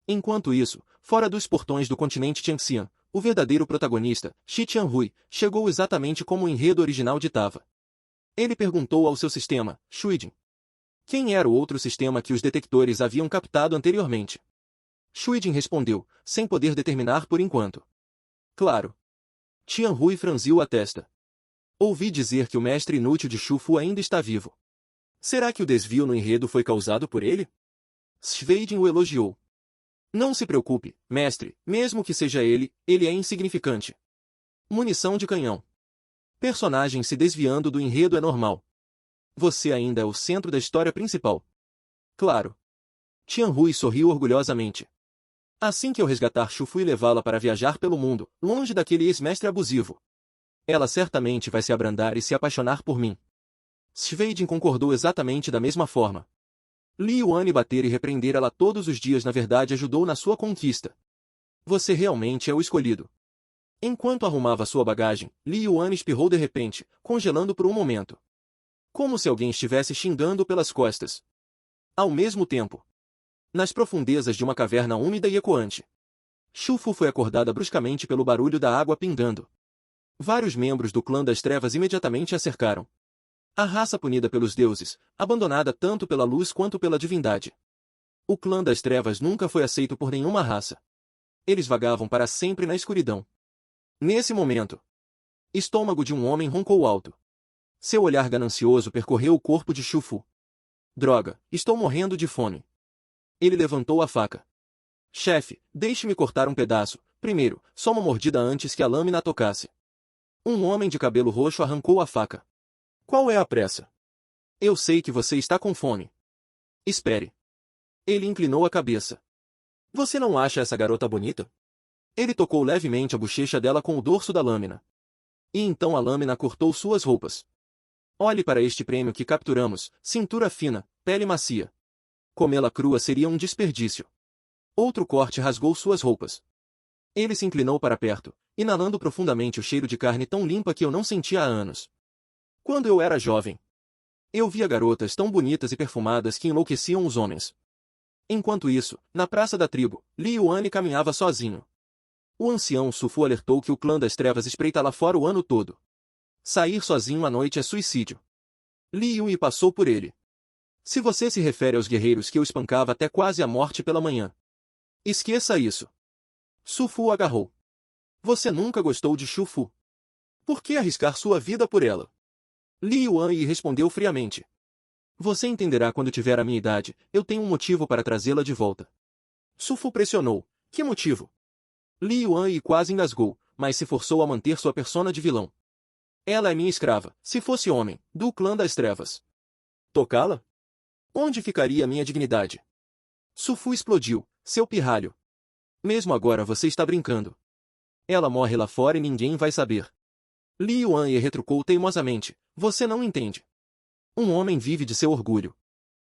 Enquanto isso, fora dos portões do continente Changxian, o verdadeiro protagonista, Shi Tianhui, chegou exatamente como o enredo original ditava. Ele perguntou ao seu sistema, Shuijin, quem era o outro sistema que os detectores haviam captado anteriormente. Shuijin respondeu, sem poder determinar por enquanto. Claro. Tianhui franziu a testa. Ouvi dizer que o mestre inútil de Shufu ainda está vivo. Será que o desvio no enredo foi causado por ele? Shuijin o elogiou. Não se preocupe, mestre, mesmo que seja ele é insignificante. Munição de canhão. Personagem se desviando do enredo é normal. Você ainda é o centro da história principal. Claro. Tianhui sorriu orgulhosamente. Assim que eu resgatar Shufu e levá-la para viajar pelo mundo, longe daquele ex-mestre abusivo, ela certamente vai se abrandar e se apaixonar por mim. Shuijin concordou exatamente da mesma forma. Li Yuan bater e repreender ela todos os dias na verdade ajudou na sua conquista. Você realmente é o escolhido. Enquanto arrumava sua bagagem, Li Yuan espirrou de repente, congelando por um momento. Como se alguém estivesse xingando pelas costas. Ao mesmo tempo, nas profundezas de uma caverna úmida e ecoante, Shufu foi acordada bruscamente pelo barulho da água pingando. Vários membros do clã das trevas imediatamente a cercaram. A raça punida pelos deuses, abandonada tanto pela luz quanto pela divindade. O clã das trevas nunca foi aceito por nenhuma raça. Eles vagavam para sempre na escuridão. Nesse momento, estômago de um homem roncou alto. Seu olhar ganancioso percorreu o corpo de Shufu. Droga, estou morrendo de fome. Ele levantou a faca. Chefe, deixe-me cortar um pedaço, primeiro, só uma mordida antes que a lâmina a tocasse. Um homem de cabelo roxo arrancou a faca. Qual é a pressa? Eu sei que você está com fome. Espere. Ele inclinou a cabeça. Você não acha essa garota bonita? Ele tocou levemente a bochecha dela com o dorso da lâmina. E então a lâmina cortou suas roupas. Olhe para este prêmio que capturamos, cintura fina, pele macia. Comê-la crua seria um desperdício. Outro corte rasgou suas roupas. Ele se inclinou para perto, inalando profundamente o cheiro de carne tão limpa que eu não sentia há anos. Quando eu era jovem, eu via garotas tão bonitas e perfumadas que enlouqueciam os homens. Enquanto isso, na praça da tribo, Li Yuan caminhava sozinho. O ancião Sufu alertou que o clã das trevas espreita lá fora o ano todo. Sair sozinho à noite é suicídio. Li Yuan passou por ele. Se você se refere aos guerreiros que eu espancava até quase a morte pela manhã, esqueça isso. Sufu agarrou. Você nunca gostou de Shufu. Por que arriscar sua vida por ela? Li Yuan respondeu friamente. Você entenderá quando tiver a minha idade, eu tenho um motivo para trazê-la de volta. Sufu pressionou. Que motivo? Li Yuan quase engasgou, mas se forçou a manter sua persona de vilão. Ela é minha escrava, se fosse homem, do clã das trevas. Tocá-la? Onde ficaria minha dignidade? Sufu explodiu, seu pirralho. Mesmo agora você está brincando. Ela morre lá fora e ninguém vai saber. Li Yuan retrucou teimosamente. Você não entende. Um homem vive de seu orgulho.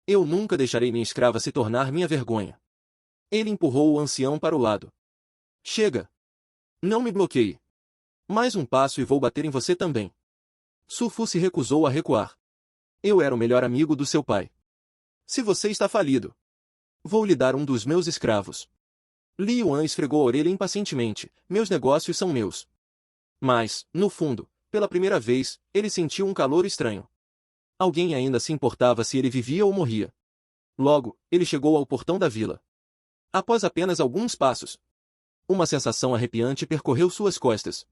Eu nunca deixarei minha escrava se tornar minha vergonha. Ele empurrou o ancião para o lado. Chega. Não me bloqueie. Mais um passo e vou bater em você também. Sufu se recusou a recuar. Eu era o melhor amigo do seu pai. Se você está falido, vou lhe dar um dos meus escravos. Li Yuan esfregou a orelha impacientemente. Meus negócios são meus. Mas, no fundo, pela primeira vez, ele sentiu um calor estranho. Alguém ainda se importava se ele vivia ou morria. Logo, ele chegou ao portão da vila. Após apenas alguns passos, uma sensação arrepiante percorreu suas costas.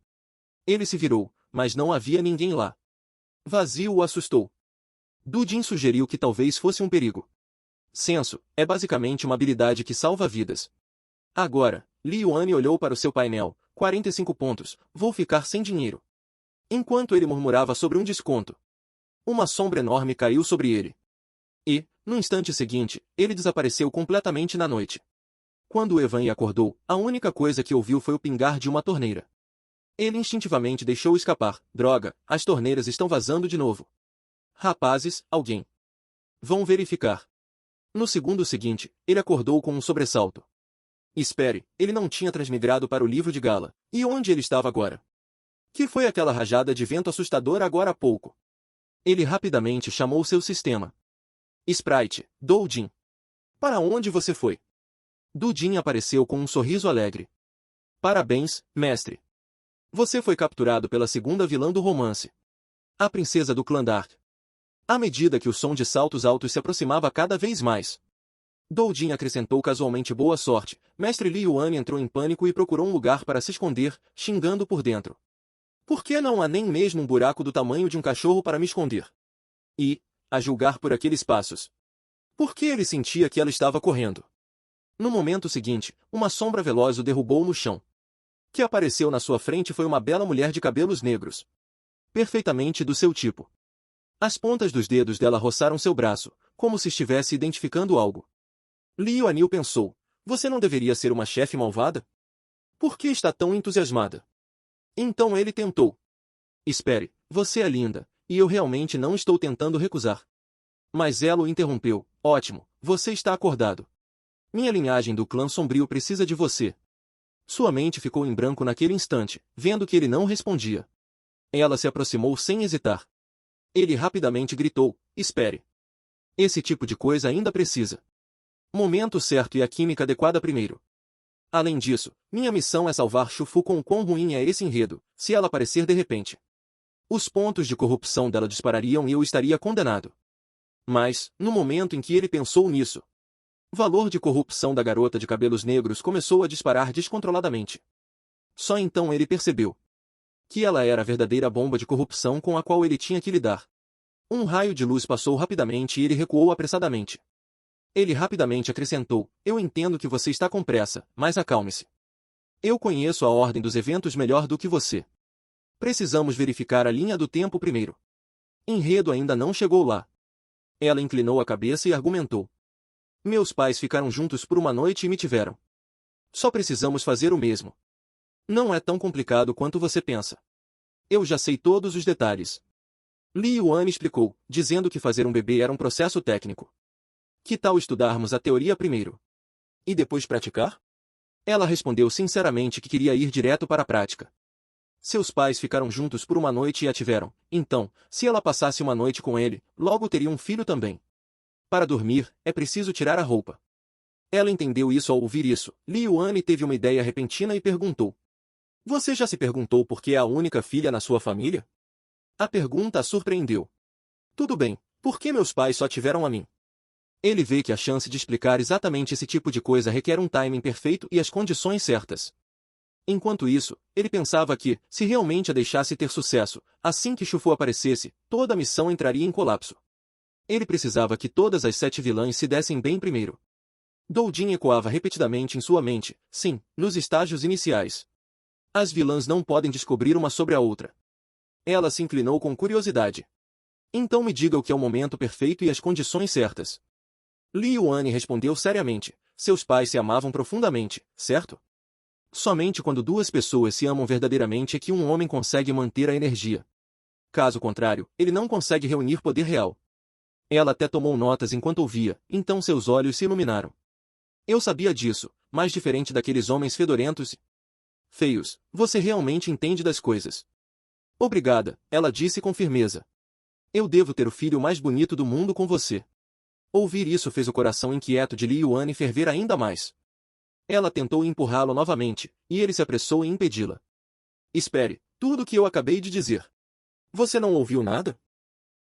Ele se virou, mas não havia ninguém lá. Vazio o assustou. Dudin sugeriu que talvez fosse um perigo. Senso é basicamente uma habilidade que salva vidas. Agora, Li Yuan olhou para o seu painel. 45 pontos, vou ficar sem dinheiro. Enquanto ele murmurava sobre um desconto, uma sombra enorme caiu sobre ele. E, no instante seguinte, ele desapareceu completamente na noite. Quando Evan acordou, a única coisa que ouviu foi o pingar de uma torneira. Ele instintivamente deixou escapar. Droga, as torneiras estão vazando de novo. Rapazes, alguém. Vão verificar. No segundo seguinte, ele acordou com um sobressalto. Espere, ele não tinha transmigrado para o livro de gala. E onde ele estava agora? Que foi aquela rajada de vento assustadora agora há pouco? Ele rapidamente chamou seu sistema. Sprite, Doujin. Para onde você foi? Doujin apareceu com um sorriso alegre. Parabéns, mestre. Você foi capturado pela segunda vilã do romance. A princesa do clã Dark. À medida que o som de saltos altos se aproximava cada vez mais, Doujin acrescentou casualmente boa sorte. Mestre Li Yuan entrou em pânico e procurou um lugar para se esconder, xingando por dentro. Por que não há nem mesmo um buraco do tamanho de um cachorro para me esconder? E, a julgar por aqueles passos, por que ele sentia que ela estava correndo? No momento seguinte, uma sombra veloz o derrubou no chão. O que apareceu na sua frente foi uma bela mulher de cabelos negros. Perfeitamente do seu tipo. As pontas dos dedos dela roçaram seu braço, como se estivesse identificando algo. Li Yuanil pensou, você não deveria ser uma chefe malvada? Por que está tão entusiasmada? Então ele tentou. Espere, você é linda, e eu realmente não estou tentando recusar. Mas ela o interrompeu. Ótimo, você está acordado. Minha linhagem do clã sombrio precisa de você. Sua mente ficou em branco naquele instante, vendo que ele não respondia. Ela se aproximou sem hesitar. Ele rapidamente gritou, espere. Esse tipo de coisa ainda precisa. Momento certo e a química adequada primeiro. Além disso, minha missão é salvar Shufu com o quão ruim é esse enredo, se ela aparecer de repente. Os pontos de corrupção dela disparariam e eu estaria condenado. Mas, no momento em que ele pensou nisso, o valor de corrupção da garota de cabelos negros começou a disparar descontroladamente. Só então ele percebeu que ela era a verdadeira bomba de corrupção com a qual ele tinha que lidar. Um raio de luz passou rapidamente e ele recuou apressadamente. Ele rapidamente acrescentou, eu entendo que você está com pressa, mas acalme-se. Eu conheço a ordem dos eventos melhor do que você. Precisamos verificar a linha do tempo primeiro. Enredo ainda não chegou lá. Ela inclinou a cabeça e argumentou. Meus pais ficaram juntos por uma noite e me tiveram. Só precisamos fazer o mesmo. Não é tão complicado quanto você pensa. Eu já sei todos os detalhes. Li Yuan explicou, dizendo que fazer um bebê era um processo técnico. Que tal estudarmos a teoria primeiro? E depois praticar? Ela respondeu sinceramente que queria ir direto para a prática. Seus pais ficaram juntos por uma noite e a tiveram, então, se ela passasse uma noite com ele, logo teria um filho também. Para dormir, é preciso tirar a roupa. Ela entendeu isso ao ouvir isso. Li Yuan teve uma ideia repentina e perguntou. Você já se perguntou por que é a única filha na sua família? A pergunta a surpreendeu. Tudo bem, por que meus pais só tiveram a mim? Ele vê que a chance de explicar exatamente esse tipo de coisa requer um timing perfeito e as condições certas. Enquanto isso, ele pensava que, se realmente a deixasse ter sucesso, assim que Shufu aparecesse, toda a missão entraria em colapso. Ele precisava que todas as 7 vilãs se dessem bem primeiro. Doujin ecoava repetidamente em sua mente, sim, nos estágios iniciais. As vilãs não podem descobrir uma sobre a outra. Ela se inclinou com curiosidade. Então me diga o que é o momento perfeito e as condições certas. Li Yuan respondeu seriamente, seus pais se amavam profundamente, certo? Somente quando duas pessoas se amam verdadeiramente é que um homem consegue manter a energia. Caso contrário, ele não consegue reunir poder real. Ela até tomou notas enquanto ouvia, então seus olhos se iluminaram. Eu sabia disso, mas diferente daqueles homens fedorentos e feios, você realmente entende das coisas. Obrigada, ela disse com firmeza. Eu devo ter o filho mais bonito do mundo com você. Ouvir isso fez o coração inquieto de Li Yuan ferver ainda mais. Ela tentou empurrá-lo novamente, e ele se apressou em impedi-la. Espere, tudo o que eu acabei de dizer. Você não ouviu nada?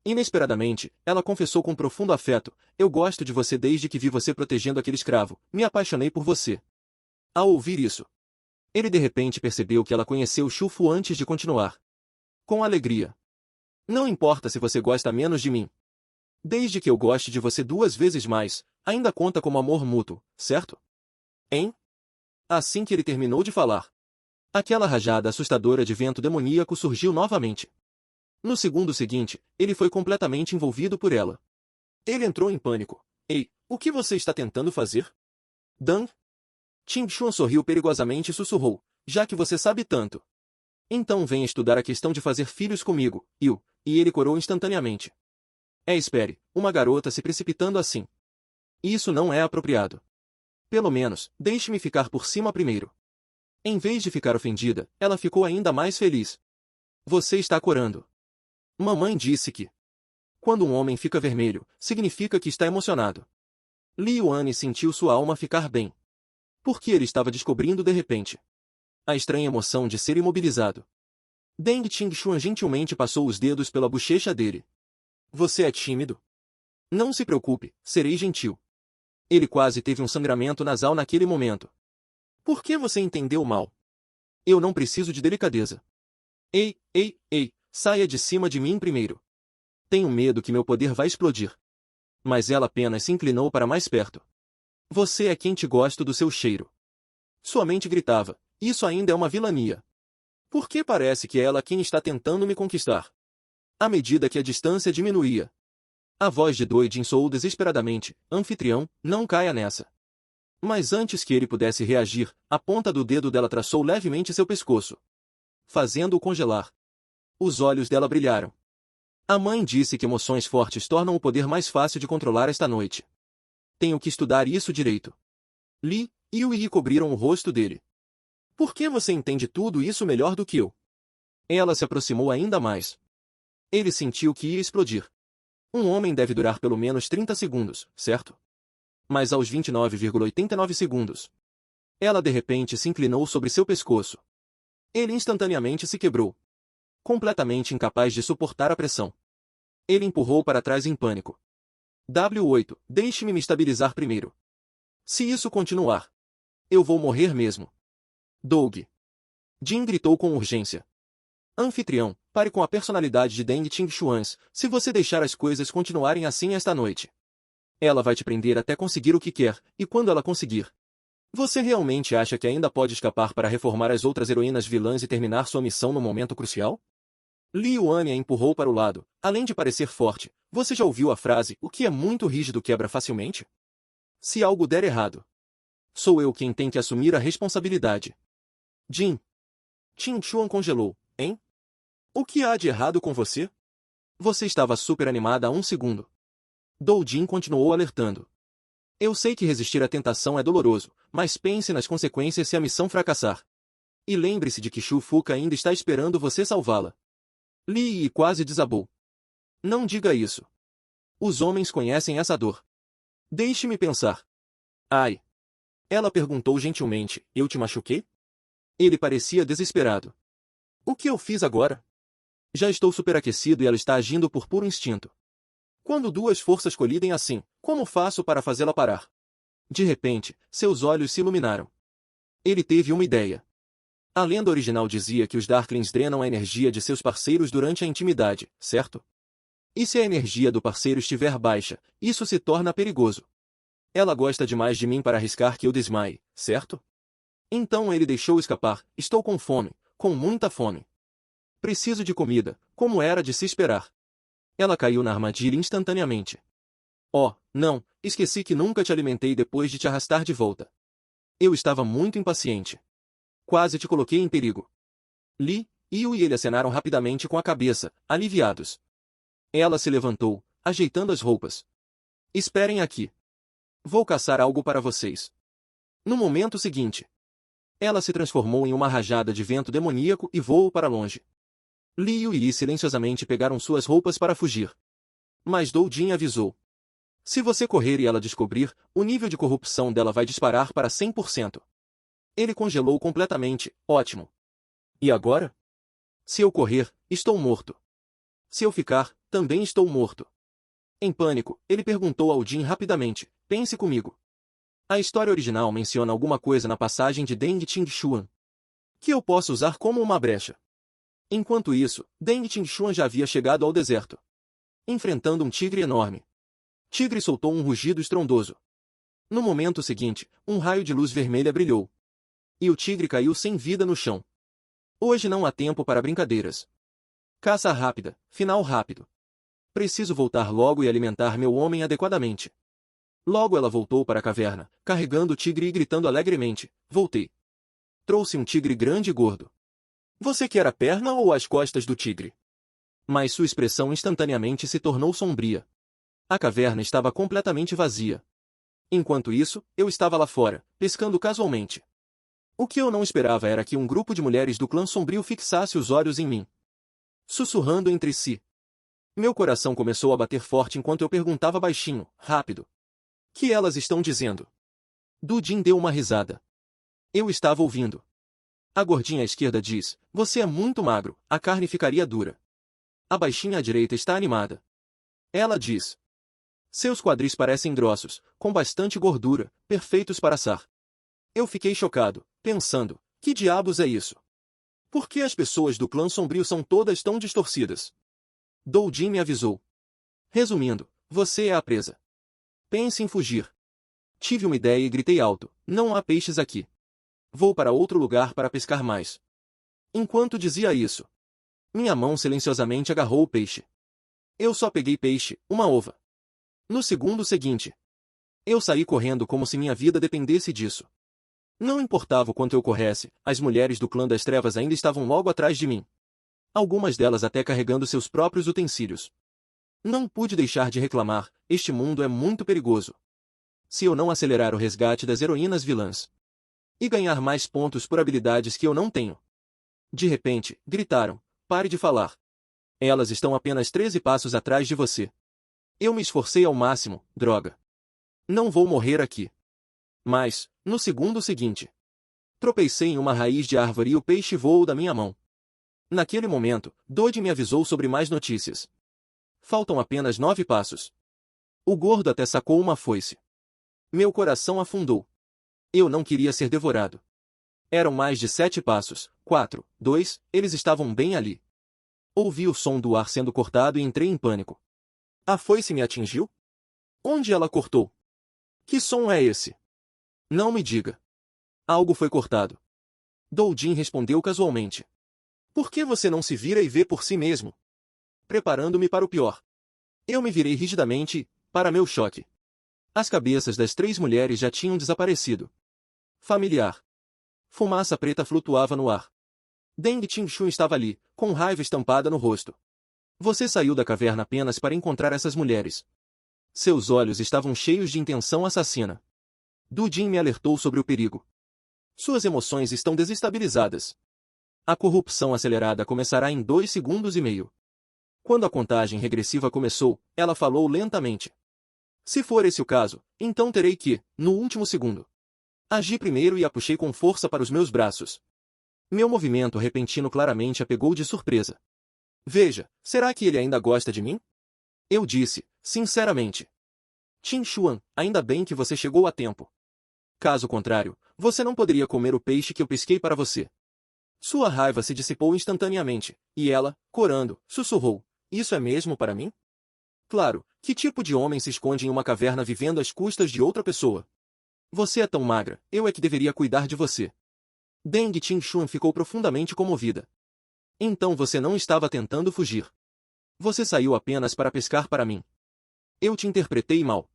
Inesperadamente, ela confessou com profundo afeto, eu gosto de você desde que vi você protegendo aquele escravo, me apaixonei por você. Ao ouvir isso, ele de repente percebeu que ela conheceu Shufu antes de continuar. Com alegria. Não importa se você gosta menos de mim. Desde que eu goste de você 2 vezes mais, ainda conta como amor mútuo, certo? Hein? Assim que ele terminou de falar, aquela rajada assustadora de vento demoníaco surgiu novamente. No segundo seguinte, ele foi completamente envolvido por ela. Ele entrou em pânico. Ei, o que você está tentando fazer? Dan? Qin Xuan sorriu perigosamente e sussurrou, já que você sabe tanto. Então venha estudar a questão de fazer filhos comigo, Yu, e ele corou instantaneamente. Espere, uma garota se precipitando assim. Isso não é apropriado. Pelo menos, deixe-me ficar por cima primeiro. Em vez de ficar ofendida, ela ficou ainda mais feliz. Você está corando. Mamãe disse que quando um homem fica vermelho, significa que está emocionado. Li Yuan sentiu sua alma ficar bem. Porque ele estava descobrindo de repente a estranha emoção de ser imobilizado. Deng Qingshuan gentilmente passou os dedos pela bochecha dele. Você é tímido? Não se preocupe, serei gentil. Ele quase teve um sangramento nasal naquele momento. Por que você entendeu mal? Eu não preciso de delicadeza. Ei, saia de cima de mim primeiro. Tenho medo que meu poder vá explodir. Mas ela apenas se inclinou para mais perto. Você é quem te gosto do seu cheiro. Sua mente gritava, isso ainda é uma vilania. Por que parece que é ela quem está tentando me conquistar? À medida que a distância diminuía, a voz de Doidin soou desesperadamente, anfitrião, não caia nessa. Mas antes que ele pudesse reagir, a ponta do dedo dela traçou levemente seu pescoço, fazendo-o congelar. Os olhos dela brilharam. A mãe disse que emoções fortes tornam o poder mais fácil de controlar esta noite. Tenho que estudar isso direito. Li e Yi cobriram o rosto dele. Por que você entende tudo isso melhor do que eu? Ela se aproximou ainda mais. Ele sentiu que ia explodir. Um homem deve durar pelo menos 30 segundos, certo? Mas aos 29,89 segundos, ela de repente se inclinou sobre seu pescoço. Ele instantaneamente se quebrou. Completamente incapaz de suportar a pressão. Ele empurrou para trás em pânico. W8, deixe-me me estabilizar primeiro. Se isso continuar, eu vou morrer mesmo. Doug. Jin gritou com urgência. Anfitrião, pare com a personalidade de Deng Qingshuan, se você deixar as coisas continuarem assim esta noite. Ela vai te prender até conseguir o que quer, e quando ela conseguir, você realmente acha que ainda pode escapar para reformar as outras heroínas vilãs e terminar sua missão no momento crucial? Li Yuan a empurrou para o lado. Além de parecer forte, você já ouviu a frase, o que é muito rígido quebra facilmente? Se algo der errado, sou eu quem tem que assumir a responsabilidade. Jin. Qingshuan congelou, hein? O que há de errado com você? Você estava super animada há um segundo. Doujin continuou alertando. Eu sei que resistir à tentação é doloroso, mas pense nas consequências se a missão fracassar. E lembre-se de que Shu Fuka ainda está esperando você salvá-la. Li Yi quase desabou. Não diga isso. Os homens conhecem essa dor. Deixe-me pensar. Ai. Ela perguntou gentilmente, eu te machuquei? Ele parecia desesperado. O que eu fiz agora? Já estou superaquecido e ela está agindo por puro instinto. Quando duas forças colidem assim, como faço para fazê-la parar? De repente, seus olhos se iluminaram. Ele teve uma ideia. A lenda original dizia que os Darklings drenam a energia de seus parceiros durante a intimidade, certo? E se a energia do parceiro estiver baixa, isso se torna perigoso. Ela gosta demais de mim para arriscar que eu desmaie, certo? Então ele deixou escapar, estou com fome, com muita fome. Preciso de comida, como era de se esperar. Ela caiu na armadilha instantaneamente. Oh, não, esqueci que nunca te alimentei depois de te arrastar de volta. Eu estava muito impaciente. Quase te coloquei em perigo. Li, Yu e ele acenaram rapidamente com a cabeça, aliviados. Ela se levantou, ajeitando as roupas. Esperem aqui. Vou caçar algo para vocês. No momento seguinte, ela se transformou em uma rajada de vento demoníaco e voou para longe. Li e Yi silenciosamente pegaram suas roupas para fugir. Mas Doujin avisou. Se você correr e ela descobrir, o nível de corrupção dela vai disparar para 100%. Ele congelou completamente, ótimo. E agora? Se eu correr, estou morto. Se eu ficar, também estou morto. Em pânico, ele perguntou ao Jin rapidamente, pense comigo. A história original menciona alguma coisa na passagem de Deng Qingshuan que eu posso usar como uma brecha. Enquanto isso, Deng Qingshuan já havia chegado ao deserto, enfrentando um tigre enorme. Tigre soltou um rugido estrondoso. No momento seguinte, um raio de luz vermelha brilhou. E o tigre caiu sem vida no chão. Hoje não há tempo para brincadeiras. Caça rápida, final rápido. Preciso voltar logo e alimentar meu homem adequadamente. Logo ela voltou para a caverna, carregando o tigre e gritando alegremente, voltei. Trouxe um tigre grande e gordo. Você quer a perna ou as costas do tigre? Mas sua expressão instantaneamente se tornou sombria. A caverna estava completamente vazia. Enquanto isso, eu estava lá fora, pescando casualmente. O que eu não esperava era que um grupo de mulheres do clã sombrio fixasse os olhos em mim, sussurrando entre si. Meu coração começou a bater forte enquanto eu perguntava baixinho, rápido. Que elas estão dizendo? Dudin deu uma risada. Eu estava ouvindo. A gordinha à esquerda diz, você é muito magro, a carne ficaria dura. A baixinha à direita está animada. Ela diz. Seus quadris parecem grossos, com bastante gordura, perfeitos para assar. Eu fiquei chocado, pensando, que diabos é isso? Por que as pessoas do clã sombrio são todas tão distorcidas? Doujin me avisou. Resumindo, você é a presa. Pense em fugir. Tive uma ideia e gritei alto, não há peixes aqui. Vou para outro lugar para pescar mais. Enquanto dizia isso, minha mão silenciosamente agarrou o peixe. Eu só peguei peixe, uma ova. No segundo seguinte, eu saí correndo como se minha vida dependesse disso. Não importava o quanto eu corresse, as mulheres do clã das trevas ainda estavam logo atrás de mim. Algumas delas até carregando seus próprios utensílios. Não pude deixar de reclamar, este mundo é muito perigoso. Se eu não acelerar o resgate das heroínas vilãs e ganhar mais pontos por habilidades que eu não tenho. De repente, gritaram, pare de falar. Elas estão apenas 13 passos atrás de você. Eu me esforcei ao máximo, droga. Não vou morrer aqui. Mas, no segundo seguinte, tropecei em uma raiz de árvore e o peixe voou da minha mão. Naquele momento, Dodge me avisou sobre mais notícias. Faltam apenas 9 passos. O gordo até sacou uma foice. Meu coração afundou. Eu não queria ser devorado. Eram mais de 7 passos, 4, 2, eles estavam bem ali. Ouvi o som do ar sendo cortado e entrei em pânico. A foice me atingiu? Onde ela cortou? Que som é esse? Não me diga. Algo foi cortado. Doujin respondeu casualmente. Por que você não se vira e vê por si mesmo? Preparando-me para o pior. Eu me virei rigidamente e, para meu choque, as cabeças das 3 mulheres já tinham desaparecido. Familiar. Fumaça preta flutuava no ar. Deng Tingxun estava ali, com raiva estampada no rosto. Você saiu da caverna apenas para encontrar essas mulheres. Seus olhos estavam cheios de intenção assassina. Dudin me alertou sobre o perigo. Suas emoções estão desestabilizadas. A corrupção acelerada começará em 2 segundos e meio. Quando a contagem regressiva começou, ela falou lentamente. Se for esse o caso, então terei que, no último segundo, agi primeiro e a puxei com força para os meus braços. Meu movimento repentino claramente a pegou de surpresa. Veja, será que ele ainda gosta de mim? Eu disse, sinceramente. Qin Xuan, ainda bem que você chegou a tempo. Caso contrário, você não poderia comer o peixe que eu pesquei para você. Sua raiva se dissipou instantaneamente, e ela, corando, sussurrou, isso é mesmo para mim? Claro, que tipo de homem se esconde em uma caverna vivendo às custas de outra pessoa? Você é tão magra, eu é que deveria cuidar de você. Deng Tingxun ficou profundamente comovida. Então você não estava tentando fugir. Você saiu apenas para pescar para mim. Eu te interpretei mal.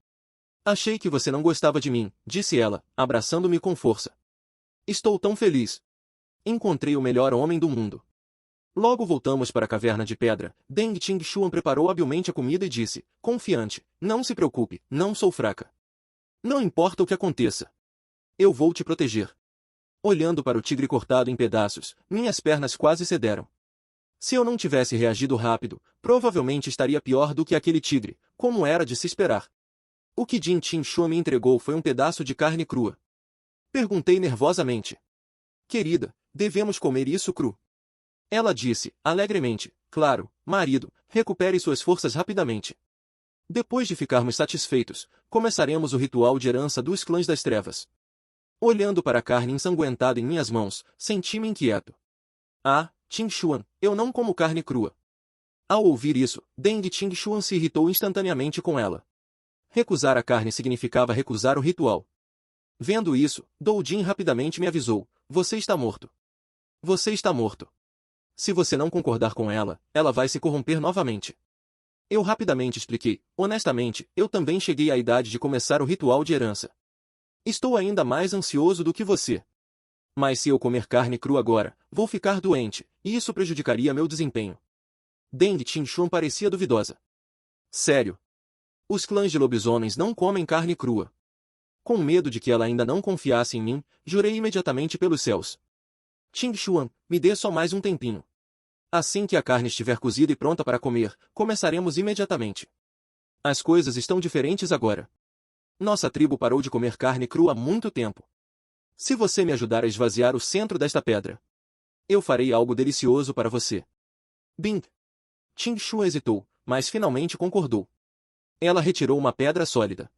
Achei que você não gostava de mim, disse ela, abraçando-me com força. Estou tão feliz. Encontrei o melhor homem do mundo. Logo voltamos para a caverna de pedra. Deng Tingxuan preparou habilmente a comida e disse, confiante, não se preocupe, não sou fraca. Não importa o que aconteça. Eu vou te proteger. Olhando para o tigre cortado em pedaços, minhas pernas quase cederam. Se eu não tivesse reagido rápido, provavelmente estaria pior do que aquele tigre, como era de se esperar. O que Jin Tingxuan me entregou foi um pedaço de carne crua. Perguntei nervosamente. Querida, devemos comer isso cru? Ela disse, alegremente, claro, marido, recupere suas forças rapidamente. Depois de ficarmos satisfeitos, começaremos o ritual de herança dos clãs das trevas. Olhando para a carne ensanguentada em minhas mãos, senti-me inquieto. Ah, Tingxuan, eu não como carne crua. Ao ouvir isso, Deng Tingxuan se irritou instantaneamente com ela. Recusar a carne significava recusar o ritual. Vendo isso, Doujin rapidamente me avisou, você está morto. Você está morto. Se você não concordar com ela, ela vai se corromper novamente. Eu rapidamente expliquei, honestamente, eu também cheguei à idade de começar o ritual de herança. Estou ainda mais ansioso do que você. Mas se eu comer carne crua agora, vou ficar doente, e isso prejudicaria meu desempenho. Deng Xingshuan parecia duvidosa. Sério? Os clãs de lobisomens não comem carne crua. Com medo de que ela ainda não confiasse em mim, jurei imediatamente pelos céus. Xingshuan, me dê só mais um tempinho. Assim que a carne estiver cozida e pronta para comer, começaremos imediatamente. As coisas estão diferentes agora. Nossa tribo parou de comer carne crua há muito tempo. Se você me ajudar a esvaziar o centro desta pedra, eu farei algo delicioso para você. Bing! Xingshuan hesitou, mas finalmente concordou. Ela retirou uma pedra sólida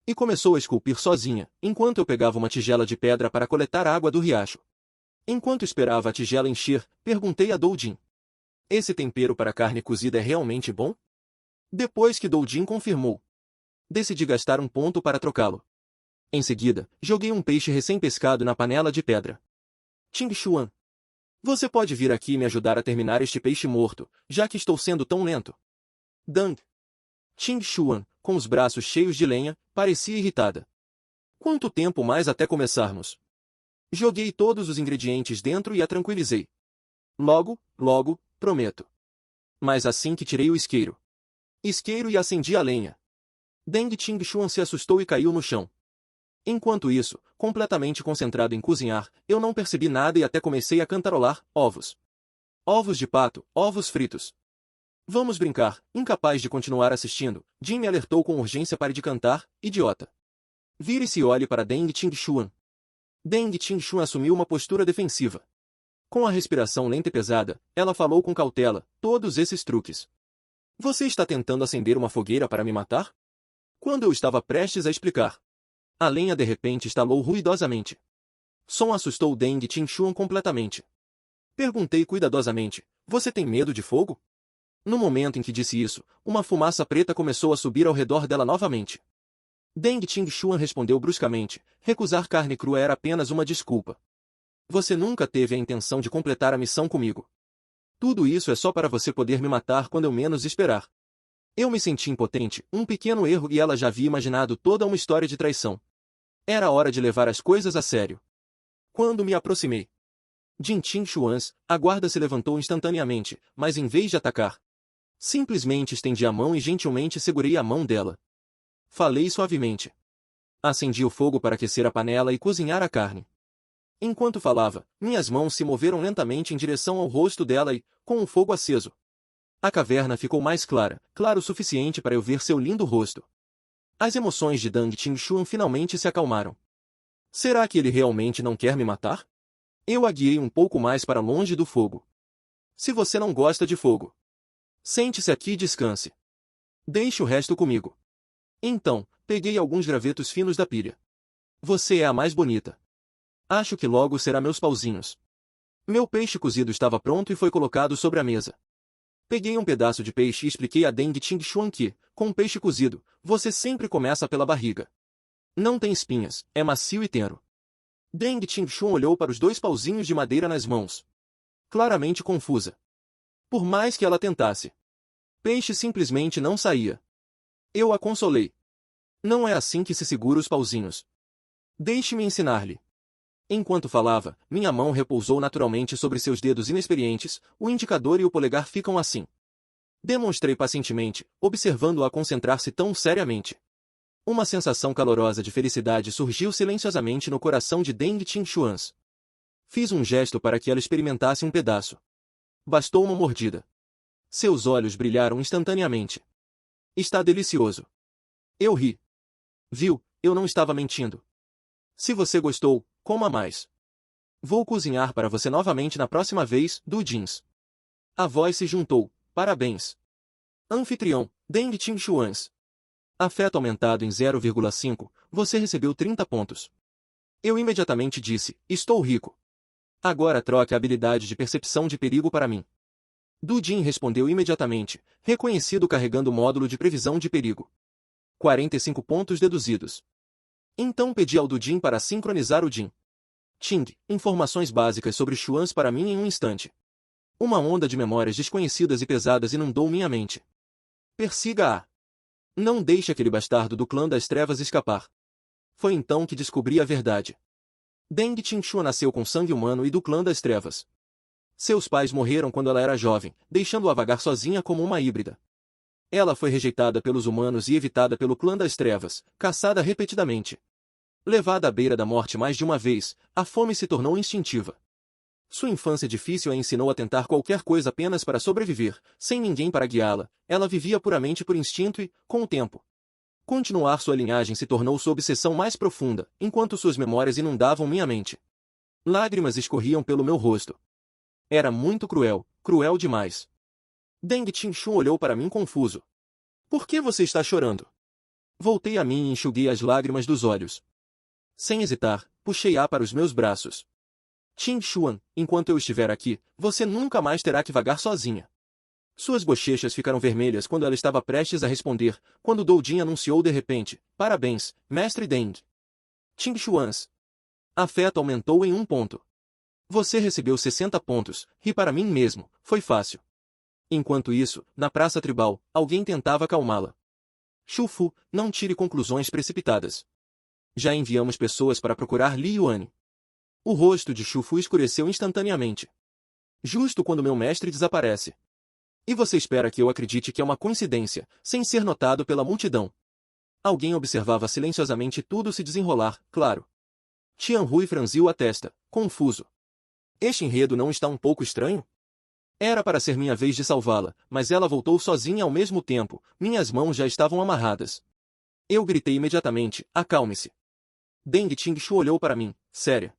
e começou a esculpir sozinha, enquanto eu pegava uma tigela de pedra para coletar água do riacho. Enquanto esperava a tigela encher, perguntei a Doujin. Esse tempero para carne cozida é realmente bom? Depois que Doujin confirmou, decidi gastar um ponto para trocá-lo. Em seguida, joguei um peixe recém-pescado na panela de pedra. Xingshuan, você pode vir aqui e me ajudar a terminar este peixe morto, já que estou sendo tão lento. Deng Xingshuan, com os braços cheios de lenha, parecia irritada. Quanto tempo mais até começarmos? Joguei todos os ingredientes dentro e a tranquilizei. Logo, prometo. Mas assim que tirei o isqueiro e acendi a lenha, Deng Xingshuan se assustou e caiu no chão. Enquanto isso, completamente concentrado em cozinhar, eu não percebi nada e até comecei a cantarolar: ovos. Ovos de pato, ovos fritos. Vamos brincar. Incapaz de continuar assistindo, Jin me alertou com urgência para de cantar: idiota. Vire-se e olhe para Deng Xingshuan. Deng Xingshuan assumiu uma postura defensiva. Com a respiração lenta e pesada, ela falou com cautela: todos esses truques. Você está tentando acender uma fogueira para me matar? Quando eu estava prestes a explicar, a lenha de repente estalou ruidosamente. Som assustou Deng Xingshuan completamente. Perguntei cuidadosamente: você tem medo de fogo? No momento em que disse isso, uma fumaça preta começou a subir ao redor dela novamente. Deng Xingshuan respondeu bruscamente: recusar carne crua era apenas uma desculpa. Você nunca teve a intenção de completar a missão comigo. Tudo isso é só para você poder me matar quando eu menos esperar. Eu me senti impotente, um pequeno erro e ela já havia imaginado toda uma história de traição. Era hora de levar as coisas a sério. Quando me aproximei, Jin Xingshuans, a guarda se levantou instantaneamente, mas em vez de atacar, simplesmente estendi a mão e gentilmente segurei a mão dela. Falei suavemente. Acendi o fogo para aquecer a panela e cozinhar a carne. Enquanto falava, minhas mãos se moveram lentamente em direção ao rosto dela e, com o fogo aceso, a caverna ficou mais clara, claro o suficiente para eu ver seu lindo rosto. As emoções de Deng Xingshuan finalmente se acalmaram. Será que ele realmente não quer me matar? Eu a guiei um pouco mais para longe do fogo. Se você não gosta de fogo, sente-se aqui e descanse. Deixe o resto comigo. Então, peguei alguns gravetos finos da pilha. Você é a mais bonita. Acho que logo será meus pauzinhos. Meu peixe cozido estava pronto e foi colocado sobre a mesa. Peguei um pedaço de peixe e expliquei a Deng Xingshuan que, com um peixe cozido, você sempre começa pela barriga. Não tem espinhas, é macio e tenro. Deng Xingshuan olhou para os 2 pauzinhos de madeira nas mãos, claramente confusa. Por mais que ela tentasse, peixe simplesmente não saía. Eu a consolei. Não é assim que se segura os pauzinhos. Deixe-me ensinar-lhe. Enquanto falava, minha mão repousou naturalmente sobre seus dedos inexperientes, o indicador e o polegar ficam assim. Demonstrei pacientemente, observando-a concentrar-se tão seriamente. Uma sensação calorosa de felicidade surgiu silenciosamente no coração de Deng Xingshuan. Fiz um gesto para que ela experimentasse um pedaço. Bastou uma mordida. Seus olhos brilharam instantaneamente. Está delicioso. Eu ri. Viu, eu não estava mentindo. Se você gostou, coma mais. Vou cozinhar para você novamente na próxima vez, Dujins. A voz se juntou. Parabéns. Anfitrião, Deng Xingshuan. Afeto aumentado em 0,5, você recebeu 30 pontos. Eu imediatamente disse: estou rico. Agora troque a habilidade de percepção de perigo para mim. Dujin respondeu imediatamente, reconhecido carregando o módulo de previsão de perigo. 45 pontos deduzidos. Então pedi ao Dujin para sincronizar o Jin. Ting, informações básicas sobre Xuans para mim em um instante. Uma onda de memórias desconhecidas e pesadas inundou minha mente. Persiga-a. Não deixe aquele bastardo do clã das trevas escapar. Foi então que descobri a verdade. Deng Qingxuan nasceu com sangue humano e do clã das trevas. Seus pais morreram quando ela era jovem, deixando-a vagar sozinha como uma híbrida. Ela foi rejeitada pelos humanos e evitada pelo clã das trevas, caçada repetidamente. Levada à beira da morte mais de uma vez, a fome se tornou instintiva. Sua infância difícil a ensinou a tentar qualquer coisa apenas para sobreviver, sem ninguém para guiá-la. Ela vivia puramente por instinto e, com o tempo, continuar sua linhagem se tornou sua obsessão mais profunda, enquanto suas memórias inundavam minha mente. Lágrimas escorriam pelo meu rosto. Era muito cruel, cruel demais. Deng Qingxuan olhou para mim confuso. Por que você está chorando? Voltei a mim e enxuguei as lágrimas dos olhos. Sem hesitar, puxei-a para os meus braços. Qingxuan, enquanto eu estiver aqui, você nunca mais terá que vagar sozinha. Suas bochechas ficaram vermelhas quando ela estava prestes a responder, quando Doujin anunciou de repente: Parabéns, mestre Deng. Qingxuans. Afeto aumentou em 1 ponto. Você recebeu 60 pontos, e para mim mesmo, foi fácil. Enquanto isso, na praça tribal, alguém tentava acalmá-la. Shufu, não tire conclusões precipitadas. Já enviamos pessoas para procurar Li Yuan. O rosto de Shufu escureceu instantaneamente. Justo quando meu mestre desaparece. E você espera que eu acredite que é uma coincidência, sem ser notado pela multidão. Alguém observava silenciosamente tudo se desenrolar, claro. Tianhui franziu a testa, confuso. Este enredo não está um pouco estranho? Era para ser minha vez de salvá-la, mas ela voltou sozinha ao mesmo tempo, minhas mãos já estavam amarradas. Eu gritei imediatamente: acalme-se. Deng Qingxuan olhou para mim, séria.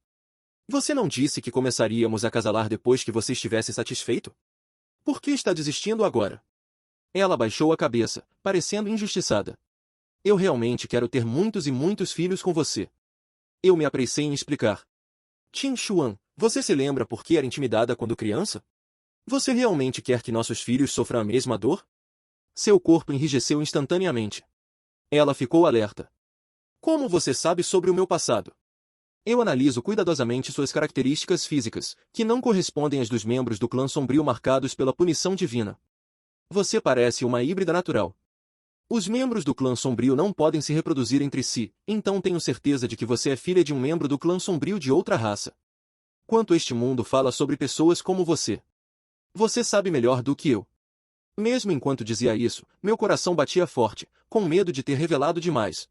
Você não disse que começaríamos a acasalar depois que você estivesse satisfeito? Por que está desistindo agora? Ela baixou a cabeça, parecendo injustiçada. Eu realmente quero ter muitos e muitos filhos com você. Eu me apressei em explicar. Qingxuan, você se lembra por que era intimidada quando criança? Você realmente quer que nossos filhos sofram a mesma dor? Seu corpo enrijeceu instantaneamente. Ela ficou alerta. Como você sabe sobre o meu passado? Eu analiso cuidadosamente suas características físicas, que não correspondem às dos membros do clã sombrio marcados pela punição divina. Você parece uma híbrida natural. Os membros do clã sombrio não podem se reproduzir entre si, então tenho certeza de que você é filha de um membro do clã sombrio de outra raça. Quanto este mundo fala sobre pessoas como você. Você sabe melhor do que eu. Mesmo enquanto dizia isso, meu coração batia forte, com medo de ter revelado demais.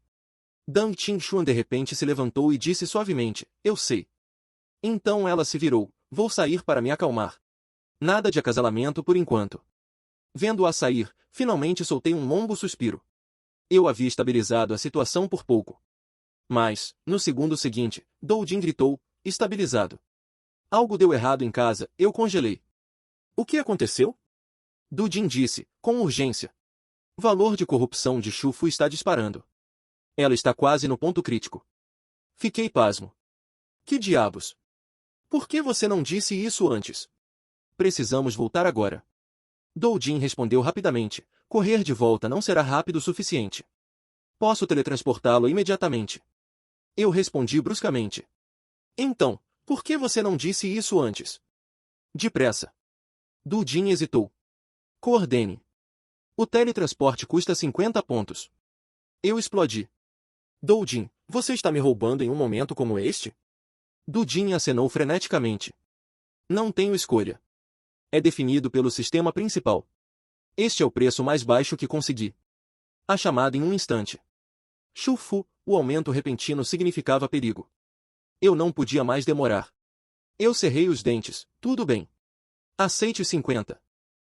Deng Qingxuan de repente se levantou e disse suavemente: eu sei. Então ela se virou: vou sair para me acalmar. Nada de acasalamento por enquanto. Vendo-a sair, finalmente soltei um longo suspiro. Eu havia estabilizado a situação por pouco. Mas, no segundo seguinte, Doujin gritou: estabilizado. Algo deu errado em casa, eu congelei. O que aconteceu? Doujin disse, com urgência. Valor de corrupção de Shufu está disparando. Ela está quase no ponto crítico. Fiquei pasmo. Que diabos? Por que você não disse isso antes? Precisamos voltar agora. Doujin respondeu rapidamente: correr de volta não será rápido o suficiente. Posso teletransportá-lo imediatamente. Eu respondi bruscamente. Então, por que você não disse isso antes? Depressa. Doujin hesitou. Coordene. O teletransporte custa 50 pontos. Eu explodi. Doujin, você está me roubando em um momento como este? Doujin acenou freneticamente. Não tenho escolha. É definido pelo sistema principal. Este é o preço mais baixo que consegui. A chamada em um instante. Shufu, o aumento repentino significava perigo. Eu não podia mais demorar. Eu cerrei os dentes, tudo bem. Aceite os 50.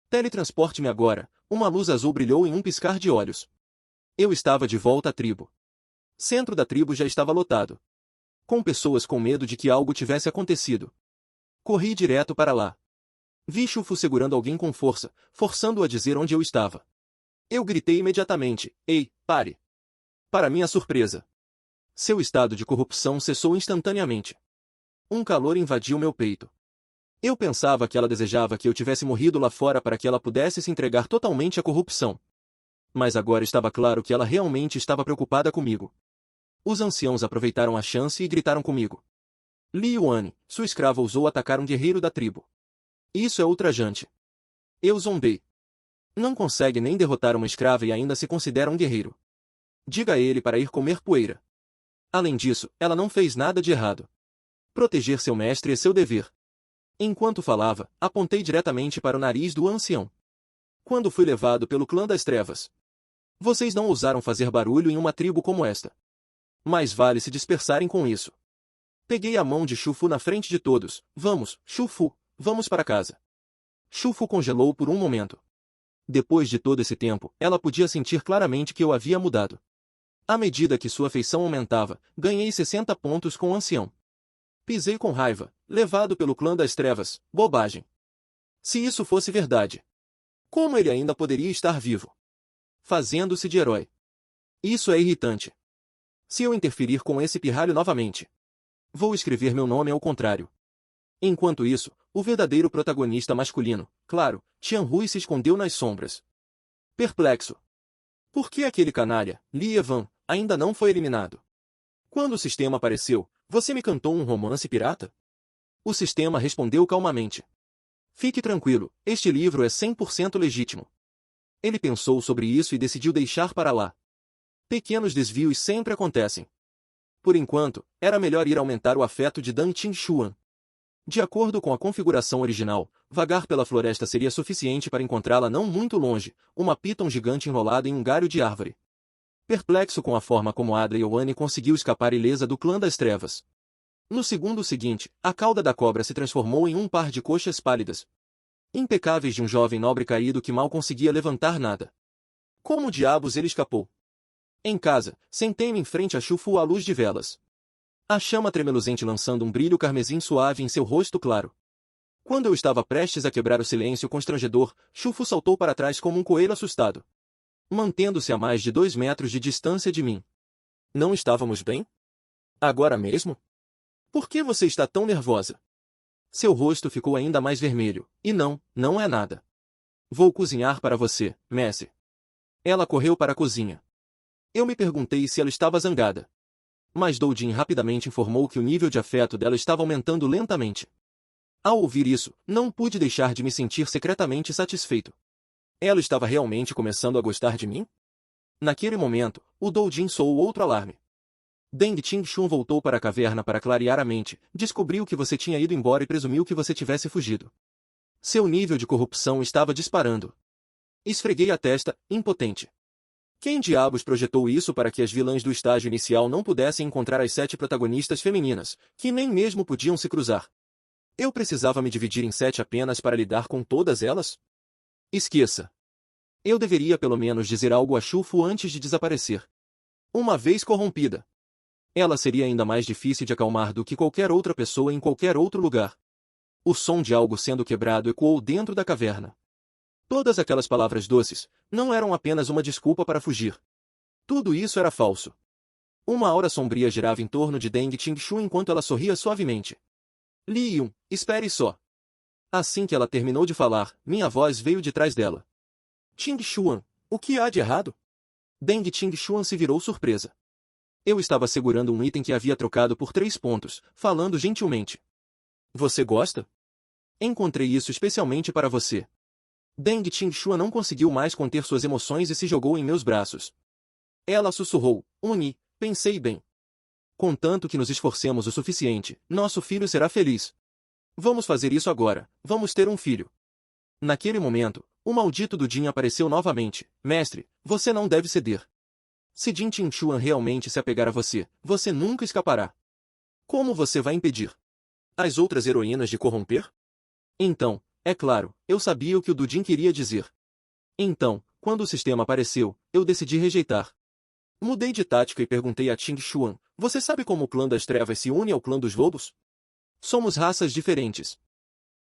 Teletransporte-me agora. Uma luz azul brilhou em um piscar de olhos. Eu estava de volta à tribo. Centro da tribo já estava lotado. Com pessoas com medo de que algo tivesse acontecido. Corri direto para lá. Vi Shufu segurando alguém com força, forçando-o a dizer onde eu estava. Eu gritei imediatamente: ei, pare! Para minha surpresa, seu estado de corrupção cessou instantaneamente. Um calor invadiu meu peito. Eu pensava que ela desejava que eu tivesse morrido lá fora para que ela pudesse se entregar totalmente à corrupção. Mas agora estava claro que ela realmente estava preocupada comigo. Os anciãos aproveitaram a chance e gritaram comigo. Li Yuan, sua escrava ousou atacar um guerreiro da tribo. Isso é ultrajante. Eu zombei. Não consegue nem derrotar uma escrava e ainda se considera um guerreiro. Diga a ele para ir comer poeira. Além disso, ela não fez nada de errado. Proteger seu mestre é seu dever. Enquanto falava, apontei diretamente para o nariz do ancião. Quando fui levado pelo clã das trevas. Vocês não ousaram fazer barulho em uma tribo como esta. Mais vale se dispersarem com isso. Peguei a mão de Shufu na frente de todos. Vamos, Shufu, vamos para casa. Shufu congelou por um momento. Depois de todo esse tempo, ela podia sentir claramente que eu havia mudado. À medida que sua feição aumentava, ganhei 60 pontos com o ancião. Pisei com raiva, levado pelo clã das trevas. Bobagem. Se isso fosse verdade, como ele ainda poderia estar vivo? Fazendo-se de herói. Isso é irritante. Se eu interferir com esse pirralho novamente, vou escrever meu nome ao contrário. Enquanto isso, o verdadeiro protagonista masculino, claro, Tianhui se escondeu nas sombras. Perplexo. Por que aquele canalha, Li Evan, ainda não foi eliminado? Quando o sistema apareceu, você me cantou um romance pirata? O sistema respondeu calmamente. Fique tranquilo, este livro é 100% legítimo. Ele pensou sobre isso e decidiu deixar para lá. Pequenos desvios sempre acontecem. Por enquanto, era melhor ir aumentar o afeto de Dan Qingxuan. De acordo com a configuração original, vagar pela floresta seria suficiente para encontrá-la não muito longe, uma piton gigante enrolada em um galho de árvore. Perplexo com a forma como Adra Yoane conseguiu escapar ilesa do clã das trevas. No segundo seguinte, a cauda da cobra se transformou em um par de coxas pálidas, impecáveis de um jovem nobre caído que mal conseguia levantar nada. Como diabos ele escapou? Em casa, sentei-me em frente a Shufu à luz de velas. A chama tremeluzente lançando um brilho carmesim suave em seu rosto claro. Quando eu estava prestes a quebrar o silêncio constrangedor, Shufu saltou para trás como um coelho assustado, mantendo-se a mais de 2 metros de distância de mim. Não estávamos bem? Agora mesmo? Por que você está tão nervosa? Seu rosto ficou ainda mais vermelho. E não é nada. Vou cozinhar para você, Messi. Ela correu para a cozinha. Eu me perguntei se ela estava zangada. Mas Doujin rapidamente informou que o nível de afeto dela estava aumentando lentamente. Ao ouvir isso, não pude deixar de me sentir secretamente satisfeito. Ela estava realmente começando a gostar de mim? Naquele momento, o Doujin soou outro alarme. Deng Qingxun voltou para a caverna para clarear a mente, descobriu que você tinha ido embora e presumiu que você tivesse fugido. Seu nível de corrupção estava disparando. Esfreguei a testa, impotente. Quem diabos projetou isso para que as vilãs do estágio inicial não pudessem encontrar as 7 protagonistas femininas, que nem mesmo podiam se cruzar? Eu precisava me dividir em 7 apenas para lidar com todas elas? Esqueça. Eu deveria pelo menos dizer algo a Shufu antes de desaparecer. Uma vez corrompida, ela seria ainda mais difícil de acalmar do que qualquer outra pessoa em qualquer outro lugar. O som de algo sendo quebrado ecoou dentro da caverna. Todas aquelas palavras doces não eram apenas uma desculpa para fugir. Tudo isso era falso. Uma aura sombria girava em torno de Deng Qingxun enquanto ela sorria suavemente. Li Yun, espere só. Assim que ela terminou de falar, minha voz veio de trás dela. Qingxuan, o que há de errado? Deng Qingxuan se virou surpresa. Eu estava segurando um item que havia trocado por 3 pontos, falando gentilmente. Você gosta? Encontrei isso especialmente para você. Deng Qingxuan não conseguiu mais conter suas emoções e se jogou em meus braços. Ela sussurrou, Uni, pensei bem. Contanto que nos esforcemos o suficiente, nosso filho será feliz. Vamos fazer isso agora, vamos ter um filho. Naquele momento, o maldito do Jin apareceu novamente. Mestre, você não deve ceder. Se Jin Qingxuan realmente se apegar a você, você nunca escapará. Como você vai impedir as outras heroínas de corromper? Então, é claro, eu sabia o que o Dujin queria dizer. Então, quando o sistema apareceu, eu decidi rejeitar. Mudei de tática e perguntei a Qingxuan, você sabe como o clã das trevas se une ao clã dos lobos? Somos raças diferentes.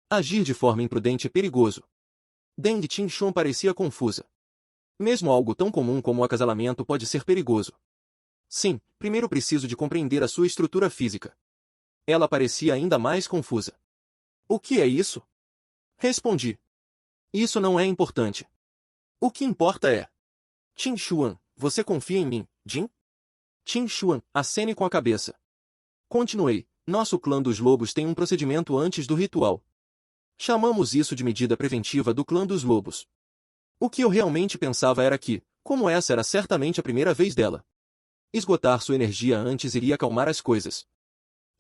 Agir de forma imprudente é perigoso. Deng Qingxuan parecia confusa. Mesmo algo tão comum como o acasalamento pode ser perigoso. Sim, primeiro preciso de compreender a sua estrutura física. Ela parecia ainda mais confusa. O que é isso? Respondi. Isso não é importante. O que importa é... Qingxuan, você confia em mim, Jin? Qingxuan, acene com a cabeça. Continuei. Nosso clã dos lobos tem um procedimento antes do ritual. Chamamos isso de medida preventiva do clã dos lobos. O que eu realmente pensava era que, como essa era certamente a primeira vez dela, esgotar sua energia antes iria acalmar as coisas.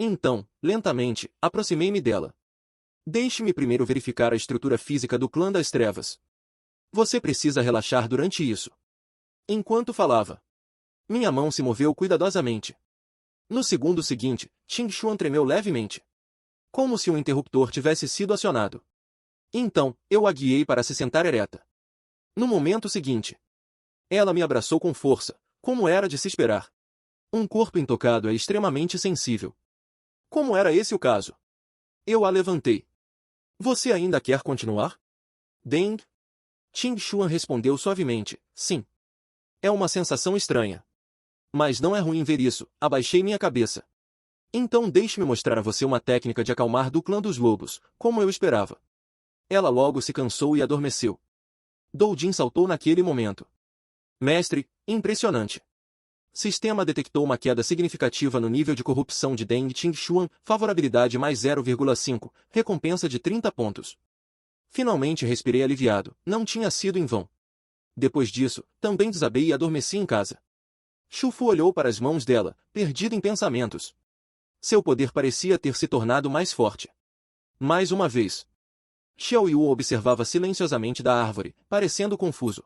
Então, lentamente, aproximei-me dela. Deixe-me primeiro verificar a estrutura física do clã das trevas. Você precisa relaxar durante isso. Enquanto falava, minha mão se moveu cuidadosamente. No segundo seguinte, Qing Xuan tremeu levemente, como se um interruptor tivesse sido acionado. Então, eu a guiei para se sentar ereta. No momento seguinte, ela me abraçou com força, como era de se esperar. Um corpo intocado é extremamente sensível. Como era esse o caso? Eu a levantei. Você ainda quer continuar? Deng? Qing Xuan respondeu suavemente, sim. É uma sensação estranha. Mas não é ruim ver isso, abaixei minha cabeça. Então deixe-me mostrar a você uma técnica de acalmar do clã dos lobos, como eu esperava. Ela logo se cansou e adormeceu. Doujin saltou naquele momento. Mestre, impressionante. Sistema detectou uma queda significativa no nível de corrupção de Deng Qing-Xuan, favorabilidade mais 0,5, recompensa de 30 pontos. Finalmente respirei aliviado, não tinha sido em vão. Depois disso, também desabei e adormeci em casa. Shufu olhou para as mãos dela, perdida em pensamentos. Seu poder parecia ter se tornado mais forte. Mais uma vez. Xiao Yu observava silenciosamente da árvore, parecendo confuso.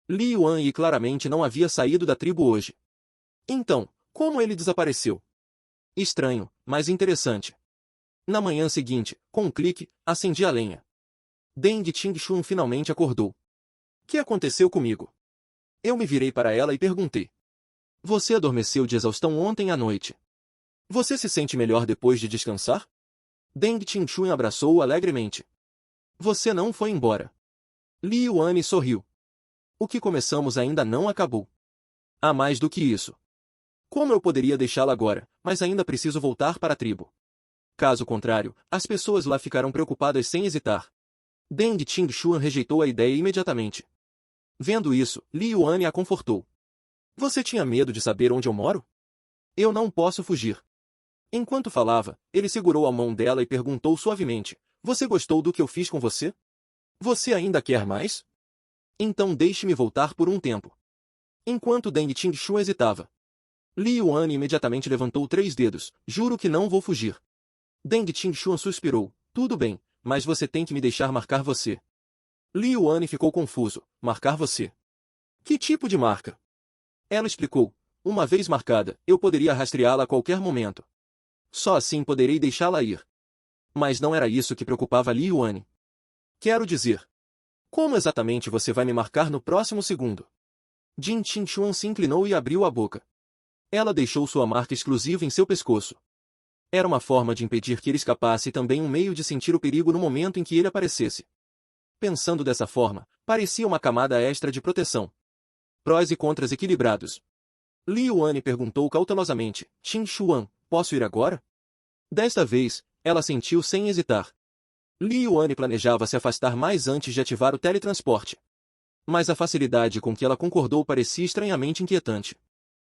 Li Yuan claramente não havia saído da tribo hoje. Então, como ele desapareceu? Estranho, mas interessante. Na manhã seguinte, com um clique, acendi a lenha. Deng Qing-Xuan finalmente acordou. Que aconteceu comigo? Eu me virei para ela e perguntei. Você adormeceu de exaustão ontem à noite. Você se sente melhor depois de descansar? Deng Qing-Xuan abraçou-o alegremente. Você não foi embora. Li Yuan sorriu. O que começamos ainda não acabou. Há mais do que isso. Como eu poderia deixá-la agora, mas ainda preciso voltar para a tribo. Caso contrário, as pessoas lá ficarão preocupadas sem hesitar. Deng Qing-Xuan rejeitou a ideia imediatamente. Vendo isso, Li Yuan a confortou. Você tinha medo de saber onde eu moro? Eu não posso fugir. Enquanto falava, ele segurou a mão dela e perguntou suavemente, você gostou do que eu fiz com você? Você ainda quer mais? Então deixe-me voltar por um tempo. Enquanto Deng Qing-Xuan hesitava, Li Yuan imediatamente levantou 3 dedos, juro que não vou fugir. Deng Qing-Xuan suspirou, tudo bem, mas você tem que me deixar marcar você. Li Yuan ficou confuso, marcar você? Que tipo de marca? Ela explicou, uma vez marcada, eu poderia rastreá-la a qualquer momento. Só assim poderei deixá-la ir. Mas não era isso que preocupava Li Yuan. Quero dizer, como exatamente você vai me marcar no próximo segundo? Jin Qingxuan se inclinou e abriu a boca. Ela deixou sua marca exclusiva em seu pescoço. Era uma forma de impedir que ele escapasse e também um meio de sentir o perigo no momento em que ele aparecesse. Pensando dessa forma, parecia uma camada extra de proteção. Prós e contras equilibrados. Li Yuan perguntou cautelosamente, Qingxuan, posso ir agora? Desta vez, ela sentiu sem hesitar. Li Yuan planejava se afastar mais antes de ativar o teletransporte. Mas a facilidade com que ela concordou parecia estranhamente inquietante.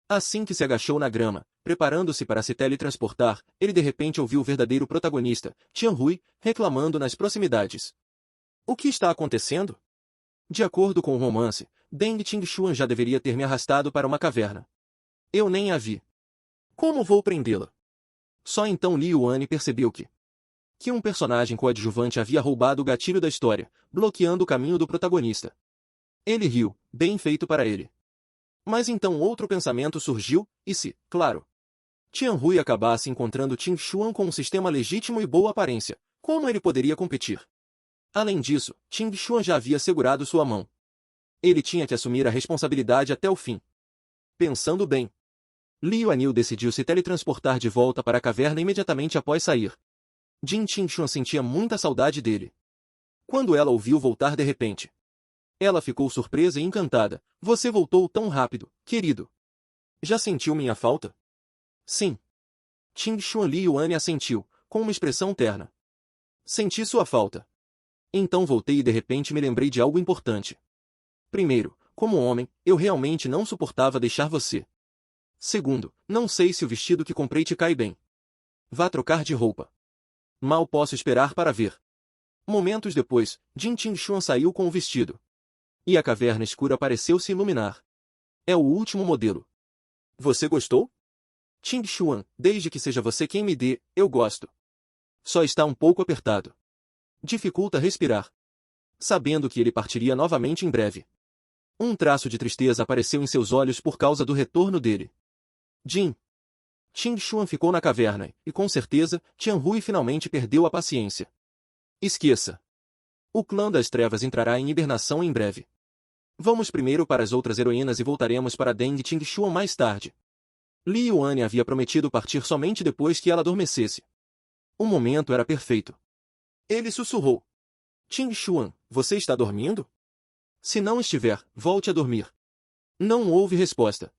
Assim que se agachou na grama, preparando-se para se teletransportar, ele de repente ouviu o verdadeiro protagonista, Tianhui, reclamando nas proximidades. O que está acontecendo? De acordo com o romance, Deng Qing-Xuan já deveria ter me arrastado para uma caverna. Eu nem a vi. Como vou prendê-la? Só então Li Yuan percebeu que um personagem coadjuvante havia roubado o gatilho da história, bloqueando o caminho do protagonista. Ele riu, bem feito para ele. Mas então outro pensamento surgiu, e se, claro, Tianhui acabasse encontrando Qingxuan com um sistema legítimo e boa aparência, como ele poderia competir? Além disso, Qingxuan já havia segurado sua mão. Ele tinha que assumir a responsabilidade até o fim. Pensando bem, Li Yuanil decidiu se teletransportar de volta para a caverna imediatamente após sair. Jin Qingxuan sentia muita saudade dele. Quando ela ouviu voltar de repente, ela ficou surpresa e encantada. Você voltou tão rápido, querido. Já sentiu minha falta? Sim. Qingxuan Li Yuan assentiu, com uma expressão terna. Senti sua falta. Então voltei e de repente me lembrei de algo importante. Primeiro, como homem, eu realmente não suportava deixar você. Segundo, não sei se o vestido que comprei te cai bem. Vá trocar de roupa. Mal posso esperar para ver. Momentos depois, Jin Qingxuan saiu com o vestido. E a caverna escura pareceu se iluminar. É o último modelo. Você gostou? Ting Xuan, desde que seja você quem me dê, eu gosto. Só está um pouco apertado. Dificulta respirar. Sabendo que ele partiria novamente em breve. Um traço de tristeza apareceu em seus olhos por causa do retorno dele. Jin. Ting Xuan ficou na caverna, e com certeza, Tianhui finalmente perdeu a paciência. Esqueça. O clã das trevas entrará em hibernação em breve. Vamos primeiro para as outras heroínas e voltaremos para Deng Ting Xuan mais tarde. Li Yuan havia prometido partir somente depois que ela adormecesse. O momento era perfeito. Ele sussurrou. Ting Xuan, você está dormindo? Se não estiver, volte a dormir. Não houve resposta.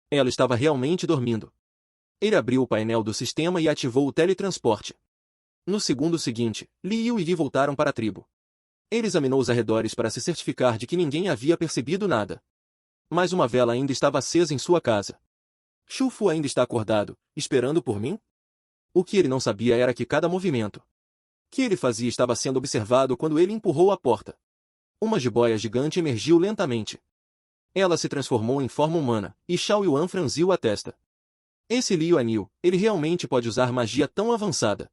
Ela estava realmente dormindo. Ele abriu o painel do sistema e ativou o teletransporte. No segundo seguinte, Li Yu e Yi voltaram para a tribo. Ele examinou os arredores para se certificar de que ninguém havia percebido nada. Mas uma vela ainda estava acesa em sua casa. Shu Fu ainda está acordado, esperando por mim? O que ele não sabia era que cada movimento que ele fazia estava sendo observado quando ele empurrou a porta. Uma jiboia gigante emergiu lentamente. Ela se transformou em forma humana, e Xiao Yuan franziu a testa. Esse Liu Anil, ele realmente pode usar magia tão avançada.